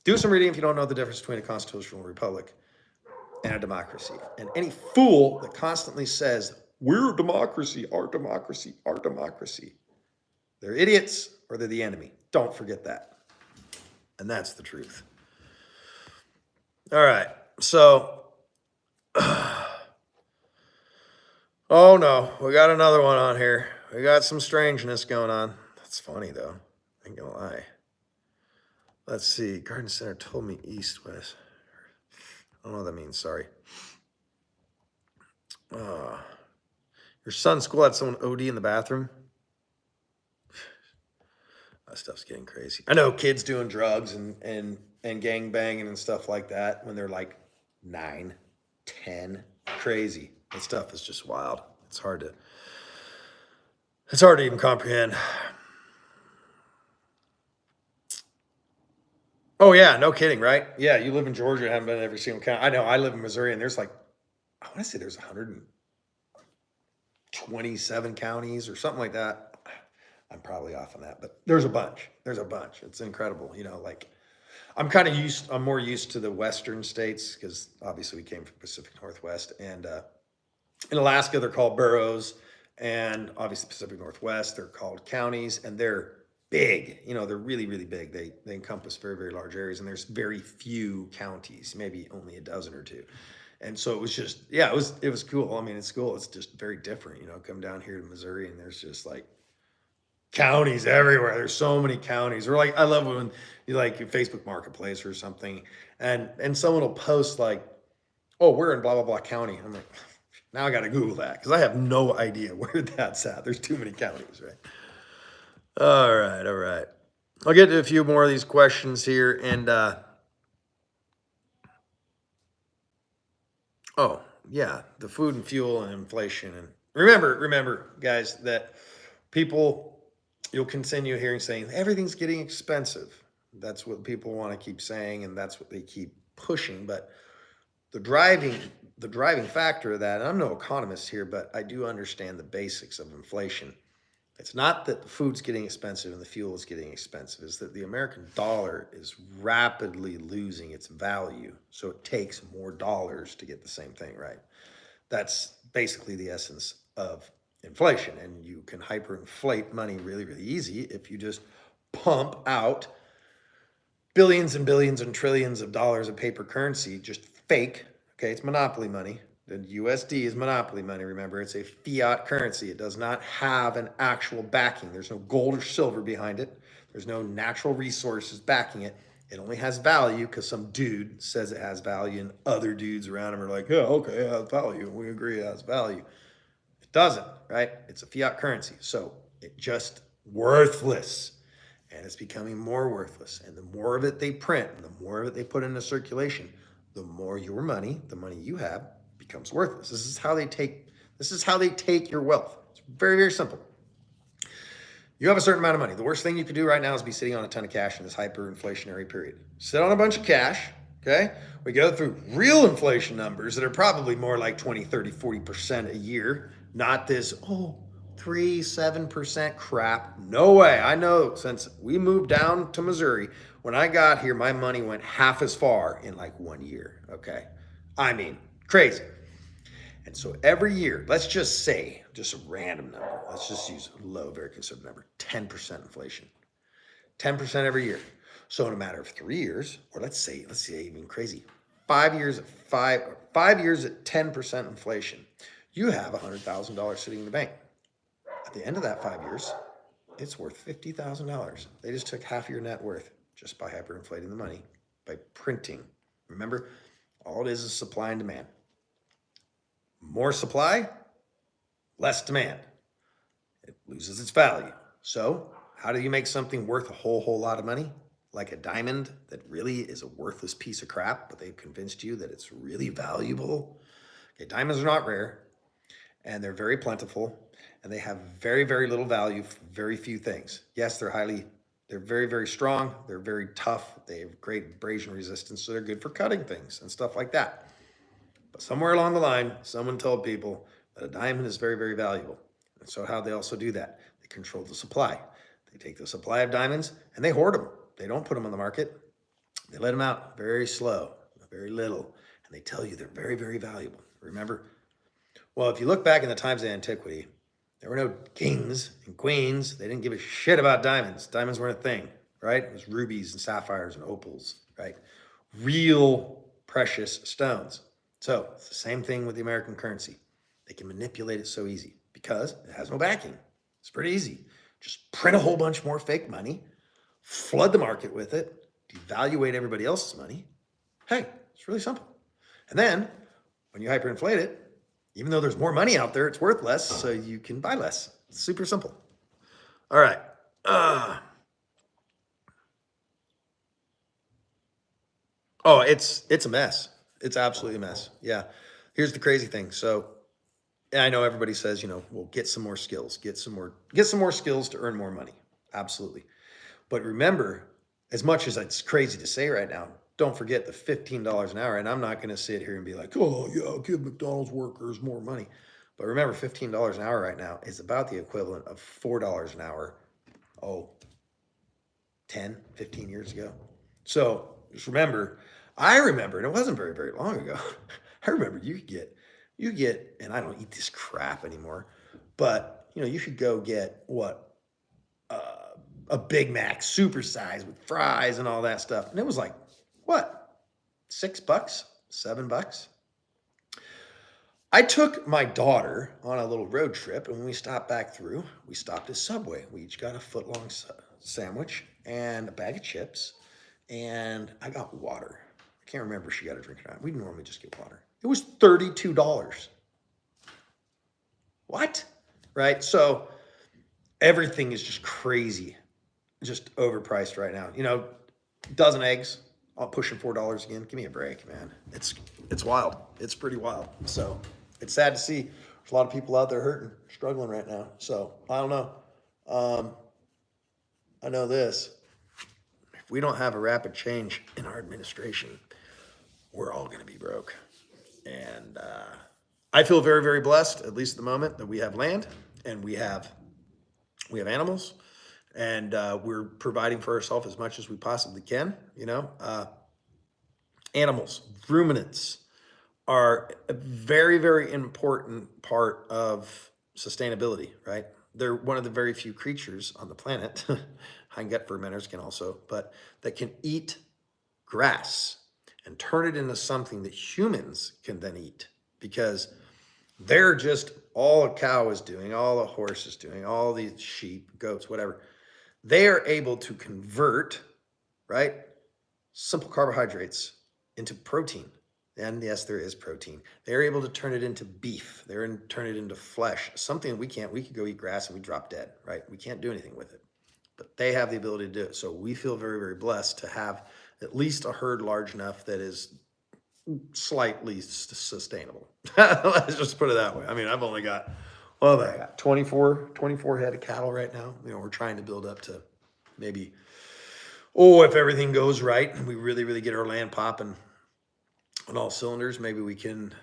do some reading if you don't know the difference between a constitutional republic and a democracy. And any fool that constantly says, we're a democracy, our democracy, our democracy, they're idiots or they're the enemy. Don't forget that. And that's the truth. All right. So, oh no, we got another one on here. We got some strangeness going on. That's funny though. I ain't gonna lie. Let's see. Garden Center told me east, west. I don't know what that means. Sorry. Your son's school had someone OD in the bathroom. That stuff's getting crazy. I know kids doing drugs and gang banging and stuff like that when they're like 9, 10. Crazy. That stuff is just wild. It's hard to even comprehend. Oh yeah, no kidding, right? Yeah, you live in Georgia, haven't been in every single county. I know. I live in Missouri, and there's like, I want to say there's 127 counties or something like that. I'm probably off on that, but there's a bunch. There's a bunch. It's incredible. Like I'm more used to the Western states because obviously we came from Pacific Northwest, and in Alaska they're called boroughs, and obviously Pacific Northwest they're called counties, and they're big. They're really really big. They encompass very very large areas, and there's very few counties, maybe only a dozen or two. And so it was just, yeah, it was cool. I mean, it's cool. It's just very different. Come down here to Missouri, and there's just like counties everywhere. There's so many counties. Or like I love when you like your Facebook Marketplace or something, and someone will post like, "Oh, we're in blah blah blah county." I'm like, now I got to Google that because I have no idea where that's at. There's too many counties, right? All right, all right. I'll get to a few more of these questions here, and oh yeah, the food and fuel and inflation, and remember, guys, that people, you'll continue hearing saying everything's getting expensive. That's what people want to keep saying, and that's what they keep pushing. But the driving the driving factor of that, and I'm no economist here, but I do understand the basics of inflation. It's not that the food's getting expensive and the fuel is getting expensive. It's that the American dollar is rapidly losing its value. So it takes more dollars to get the same thing, right? That's basically the essence of inflation. And you can hyperinflate money really, really easy if you just pump out billions and billions and trillions of dollars of paper currency, just fake. Okay, it's monopoly money. The USD is monopoly money. Remember, it's a fiat currency. It does not have an actual backing. There's no gold or silver behind it. There's no natural resources backing it. It only has value because some dude says it has value, and other dudes around him are like, "Yeah, okay, it has value. We agree it has value." It doesn't, right? It's a fiat currency. So it just worthless. And it's becoming more worthless. And the more of it they print, and the more of it they put into circulation, the more your money, the money you have, becomes worthless. This is how they take your wealth. It's very, very simple. You have a certain amount of money. The worst thing you could do right now is be sitting on a ton of cash in this hyperinflationary period. Sit on a bunch of cash, okay? We go through real inflation numbers that are probably more like 20, 30, 40% a year, not this, 3, 7% crap. No way. I know since we moved down to Missouri, when I got here, my money went half as far in like 1 year, okay? I mean, crazy. And so every year, let's just say, just a random number, let's just use a low, very conservative number, 10% inflation. 10% every year. So in a matter of 3 years, or let's say even crazy, 5 years at 10% inflation, you have $100,000 sitting in the bank. At the end of that 5 years, it's worth $50,000. They just took half of your net worth just by hyperinflating the money, by printing. Remember, all it is supply and demand. More supply, less demand. It loses its value. So how do you make something worth a whole lot of money? Like a diamond that really is a worthless piece of crap, but they've convinced you that it's really valuable. Okay, diamonds are not rare, and they're very plentiful, and they have very, very little value for very few things. Yes, they're very, very strong. They're very tough. They have great abrasion resistance, so they're good for cutting things and stuff like that. But somewhere along the line, someone told people that a diamond is very, very valuable. And so how they also do that? They control the supply. They take the supply of diamonds and they hoard them. They don't put them on the market. They let them out very slow, very little. And they tell you they're very, very valuable. Remember? Well, if you look back in the times of antiquity, there were no kings and queens. They didn't give a shit about diamonds. Diamonds weren't a thing, right? It was rubies and sapphires and opals, right? Real precious stones. So it's the same thing with the American currency. They can manipulate it so easy because it has no backing. It's pretty easy. Just print a whole bunch more fake money, flood the market with it, devaluate everybody else's money. Hey, it's really simple. And then when you hyperinflate it, even though there's more money out there, it's worth less, so you can buy less. It's super simple. All right. It's a mess. It's absolutely a mess. Yeah. Here's the crazy thing. So I know everybody says, well, get some more skills, get some more skills to earn more money. Absolutely. But remember, as much as it's crazy to say right now, don't forget the $15 an hour. And I'm not going to sit here and be like, oh, yeah, I'll give McDonald's workers more money. But remember, $15 an hour right now is about the equivalent of $4 an hour, 10, 15 years ago. So just remember, I remember, and it wasn't very, very long ago. I remember you get, and I don't eat this crap anymore, but you could go get what? A Big Mac supersized with fries and all that stuff. And it was like, what? $6, $7? I took my daughter on a little road trip, and when we stopped back through, we stopped at Subway. We each got a foot-long sandwich and a bag of chips, and I got water. I can't remember if she got a drink or not. We normally just get water. It was $32. What? Right? So everything is just crazy, just overpriced right now. Dozen eggs, I'll pushing $4 again. Give me a break, man. It's wild. It's pretty wild. So it's sad to see. There's a lot of people out there hurting, struggling right now. So I don't know. I know this. If we don't have a rapid change in our administration, we're all going to be broke. And I feel very, very blessed, at least at the moment, that we have land and we have animals, and we're providing for ourselves as much as we possibly can. Animals, ruminants, are a very, very important part of sustainability, right? They're one of the very few creatures on the planet, hindgut fermenters can also, but that can eat grass and turn it into something that humans can then eat, because they're just all a cow is doing, all a horse is doing, all these sheep, goats, whatever. They are able to convert, right, simple carbohydrates into protein. And yes, there is protein. They're able to turn it into beef. Turn it into flesh, something we can't. We could go eat grass and we drop dead, right? We can't do anything with it. But they have the ability to do it. So we feel very, very blessed to have at least a herd large enough that is slightly sustainable. Let's just put it that way. I mean, I've only got, I got 24 head of cattle right now. We're trying to build up to maybe, if everything goes right and we really, really get our land popping on all cylinders, maybe we can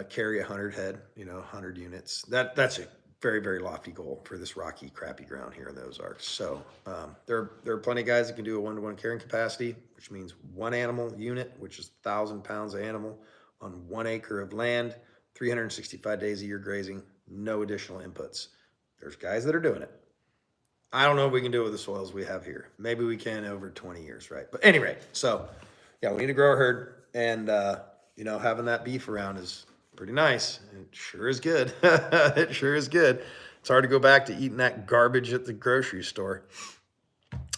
carry 100 head, 100 units. That's a very, very lofty goal for this rocky, crappy ground here in the Ozarks. So there are plenty of guys that can do a 1-to-1 carrying capacity, which means one animal unit, which is 1,000 pounds of animal on 1 acre of land, 365 days a year grazing, no additional inputs. There's guys that are doing it. I don't know if we can do it with the soils we have here. Maybe we can over 20 years, right? But anyway, so yeah, we need to grow our herd, and having that beef around is pretty nice. It sure is good. It sure is good. It's hard to go back to eating that garbage at the grocery store.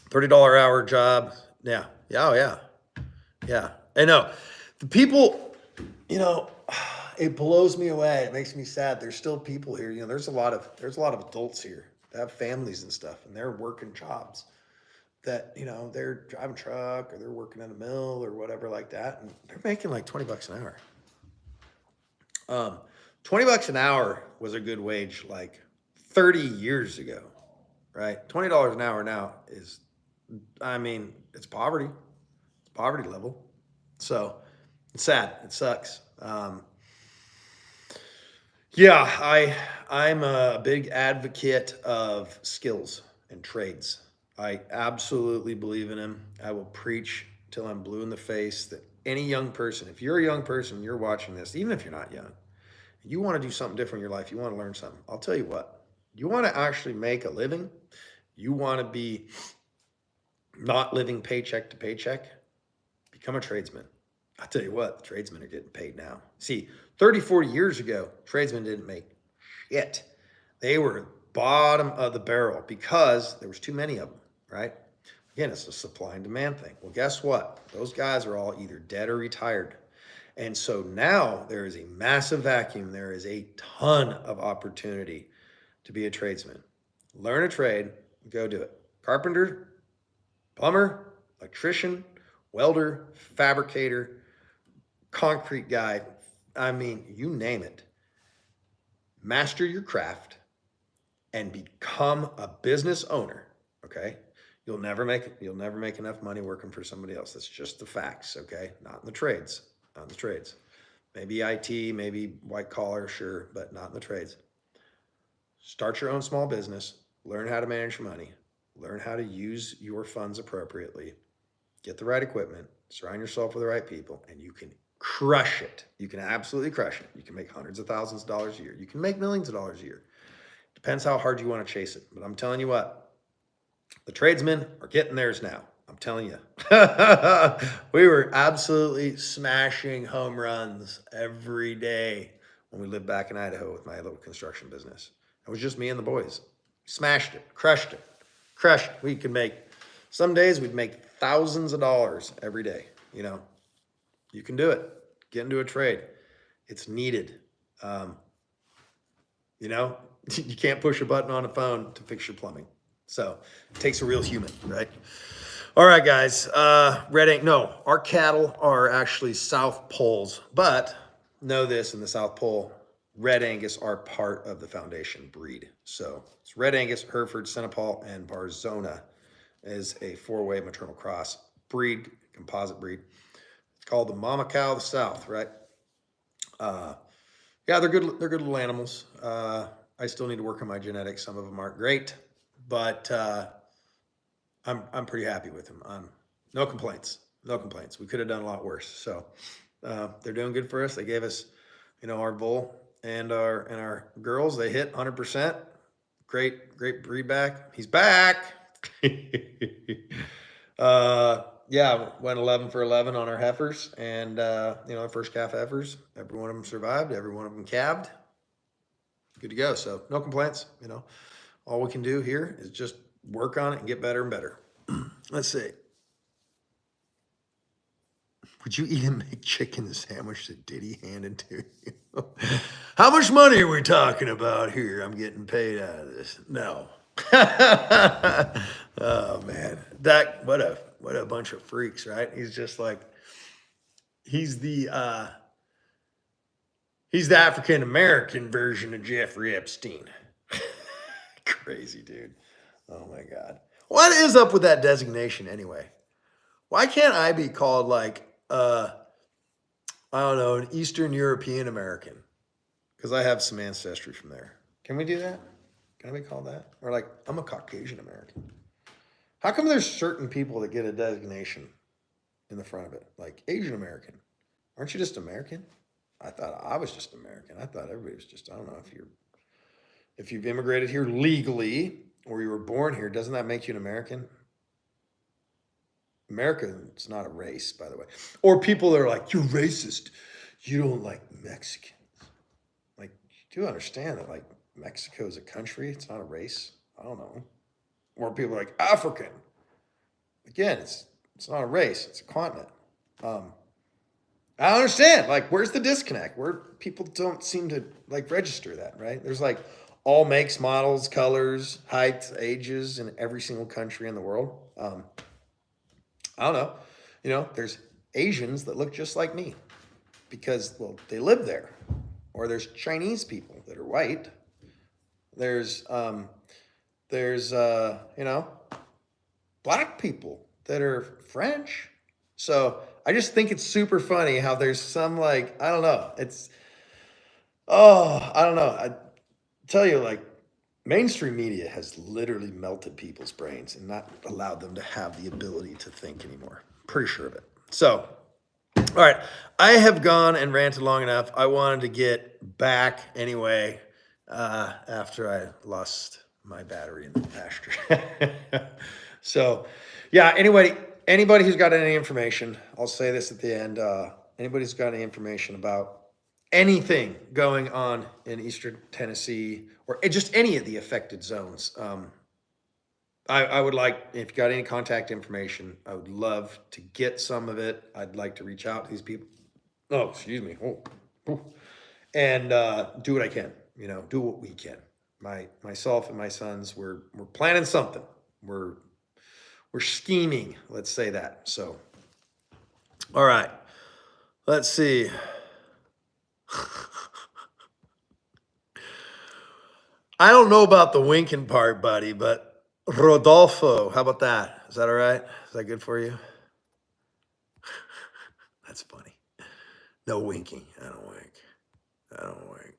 $30 hour job. Yeah. Oh yeah. Yeah. I know. The people, it blows me away. It makes me sad. There's still people here. There's a lot of adults here that have families and stuff, and they're working jobs that, they're driving a truck or they're working in a mill or whatever like that, and they're making like $20 an hour. $20 an hour was a good wage like 30 years ago, right? $20 an hour now is, it's poverty. It's poverty level. So it's sad. It sucks. I'm a big advocate of skills and trades. I absolutely believe in them. I will preach till I'm blue in the face that any young person, if you're a young person, you're watching this, even if you're not young, you want to do something different in your life, you want to learn something. I'll tell you what, you want to actually make a living, you want to be not living paycheck to paycheck, become a tradesman. I'll tell you what, the tradesmen are getting paid now. See, 30, 40 years ago, tradesmen didn't make shit. They were bottom of the barrel because there was too many of them, right? Again, it's a supply and demand thing. Well, guess what? Those guys are all either dead or retired. And so now there is a massive vacuum. There is a ton of opportunity to be a tradesman. Learn a trade, go do it. Carpenter, plumber, electrician, welder, fabricator, concrete guy. You name it. Master your craft and become a business owner, okay? You'll never make enough money working for somebody else. That's just the facts, okay? Not in the trades. Not in the trades. Maybe IT, maybe white collar, sure, but not in the trades. Start your own small business, learn how to manage your money, learn how to use your funds appropriately, get the right equipment, surround yourself with the right people, and you can crush it. You can absolutely crush it. You can make hundreds of thousands of dollars a year. You can make millions of dollars a year. Depends how hard you want to chase it. But I'm telling you what, the tradesmen are getting theirs now. I'm telling you. We were absolutely smashing home runs every day when we lived back in Idaho with my little construction business. It was just me and the boys. Smashed it, crushed it, crushed it. We could make, some days we'd make thousands of dollars every day. You know, you can do it. Get into a trade. It's needed. You know, you can't push a button on a phone to fix your plumbing. So it takes a real human, right? All right, guys. Red Angus, no, our cattle are actually South Poles, but know this, in the South Pole, Red Angus are part of the foundation breed. So it's Red Angus, Hereford, Seneschal, and Barzona is a 4-way maternal cross breed, composite breed. It's called the Mama Cow of the South, right? Yeah, they're good. They're good little animals. I still need to work on my genetics. Some of them aren't great, but I'm pretty happy with them. No complaints. No complaints. We could have done a lot worse. So they're doing good for us. They gave us, you know, our bull and our girls. They hit 100%. Great breed back. He's back. Yeah, went 11 for 11 on our heifers, and you know, our first calf heifers. Every one of them survived. Every one of them calved. Good to go. So no complaints. You know, all we can do here is just work on it and get better and better. Let's see. Would you eat a McChicken sandwich that Diddy handed to you? How much money are we talking about here? I'm getting paid out of this. No. Oh man, that what a bunch of freaks, right? He's just like, he's the African American version of Jeffrey Epstein. Crazy dude. Oh my God. What is up with that designation anyway? Why can't I be called like I don't know, an Eastern European American? Because I have some ancestry from there. Can we do that? Can I be called that? Or like, I'm a Caucasian American. How come there's certain people that get a designation in the front of it? Like Asian American. Aren't you just American? I thought I was just American. I thought everybody was just, I don't know, if you've immigrated here legally or you were born here, doesn't that make you an American? America, it's not a race, by the way. Or people that are like, you're racist. You don't like Mexicans. Like, you do understand that, like, Mexico is a country. It's not a race. I don't know. Or people are like, African. Again, it's not a race. It's a continent. I don't understand. Like, where's the disconnect? Where people don't seem to, like, register that, right? There's, like, all makes, models, colors, heights, ages in every single country in the world. I don't know. You know, there's Asians that look just like me because, well, they live there. Or there's Chinese people that are white. There's you know, black people that are French. So I just think it's super funny how there's some, like, I don't know. I don't know. I tell you, like, mainstream media has literally melted people's brains and not allowed them to have the ability to think anymore. Pretty sure of it. So, all right, I have gone and ranted long enough. I wanted to get back anyway after I lost my battery in the pasture. So, yeah, anybody who's got any information, I'll say this at the end, anybody who's got any information about anything going on in Eastern Tennessee or just any of the affected zones, I would like, if you got any contact information, I would love to get some of it. I'd like to reach out to these people. Oh, excuse me. And do what I can, you know, do what we can. Myself and my sons, we're planning something. We're scheming, let's say that. So, all right, let's see. I don't know about the winking part, buddy, but Rodolfo. How about that? Is that all right? Is that good for you? That's funny. No winking. I don't wink. I don't wink.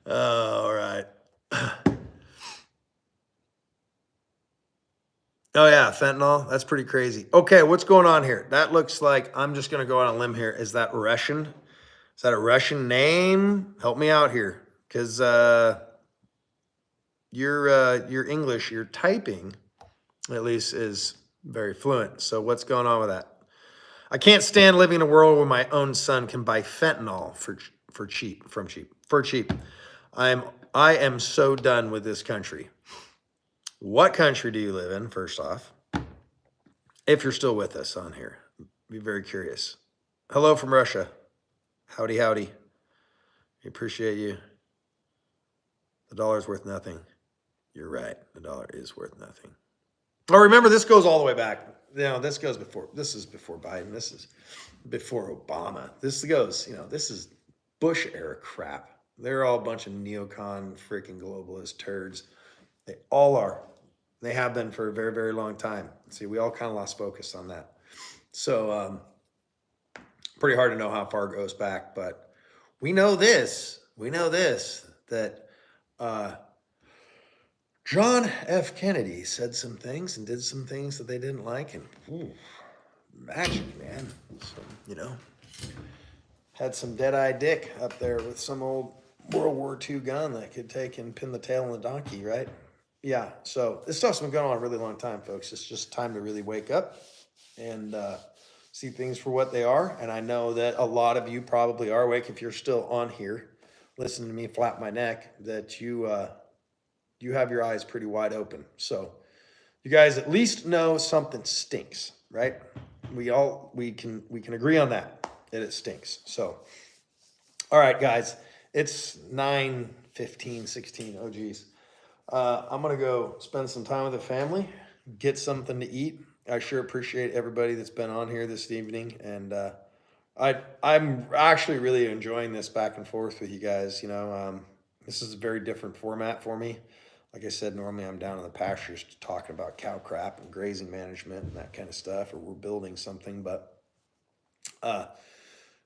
Oh, all right. Oh yeah, fentanyl. That's pretty crazy. Okay, what's going on here? That looks like I'm just gonna go on a limb here. Is that Russian? Is that a Russian name? Help me out here, because your English, your typing, at least, is very fluent. So what's going on with that? I can't stand living in a world where my own son can buy fentanyl for cheap. I am so done with this country. What country do you live in, first off? If you're still with us on here, be very curious. Hello from Russia. Howdy, howdy. We appreciate you. The dollar's worth nothing. You're right. The dollar is worth nothing. Oh, remember, this goes all the way back. This goes before. This is before Biden. This is before Obama. This goes, this is Bush era crap. They're all a bunch of neocon freaking globalist turds. They all are. They have been for a very, very long time. See, we all kind of lost focus on that. So, pretty hard to know how far it goes back, but we know this. That John F. Kennedy said some things and did some things that they didn't like, and magic, man. So, had some dead-eye dick up there with some old World War II gun that could take and pin the tail on the donkey, right? Yeah, so this stuff's been going on a really long time, folks. It's just time to really wake up and see things for what they are. And I know that a lot of you probably are awake if you're still on here, listening to me flap my neck, that you have your eyes pretty wide open. So you guys at least know something stinks, right? We can agree on that it stinks. So, all right, guys, it's 9:15, 16. Oh, geez. I'm going to go spend some time with the family, get something to eat. I sure appreciate everybody that's been on here this evening. And I'm actually really enjoying this back and forth with you guys. This is a very different format for me. Like I said, normally I'm down in the pastures talking about cow crap and grazing management and that kind of stuff, or we're building something. But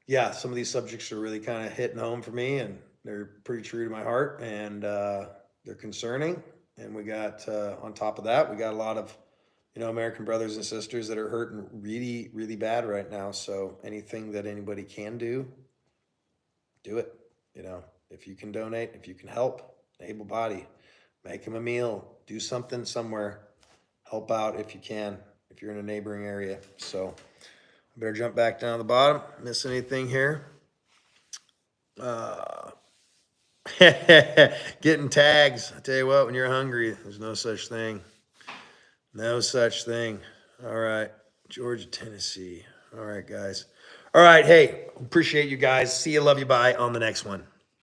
yeah, some of these subjects are really kind of hitting home for me, and they're pretty true to my heart, and they're concerning. And we got, on top of that, we got a lot of, American brothers and sisters that are hurting really, really bad right now. So anything that anybody can do it. If you can donate, if you can help, able body, make them a meal, do something somewhere, help out if you can, if you're in a neighboring area. So I better jump back down to the bottom. Miss anything here? Getting tags. I tell you what, when you're hungry, there's no such thing. No such thing. All right. Georgia, Tennessee. All right, guys. All right. Hey, appreciate you guys. See you. Love you. Bye on the next one.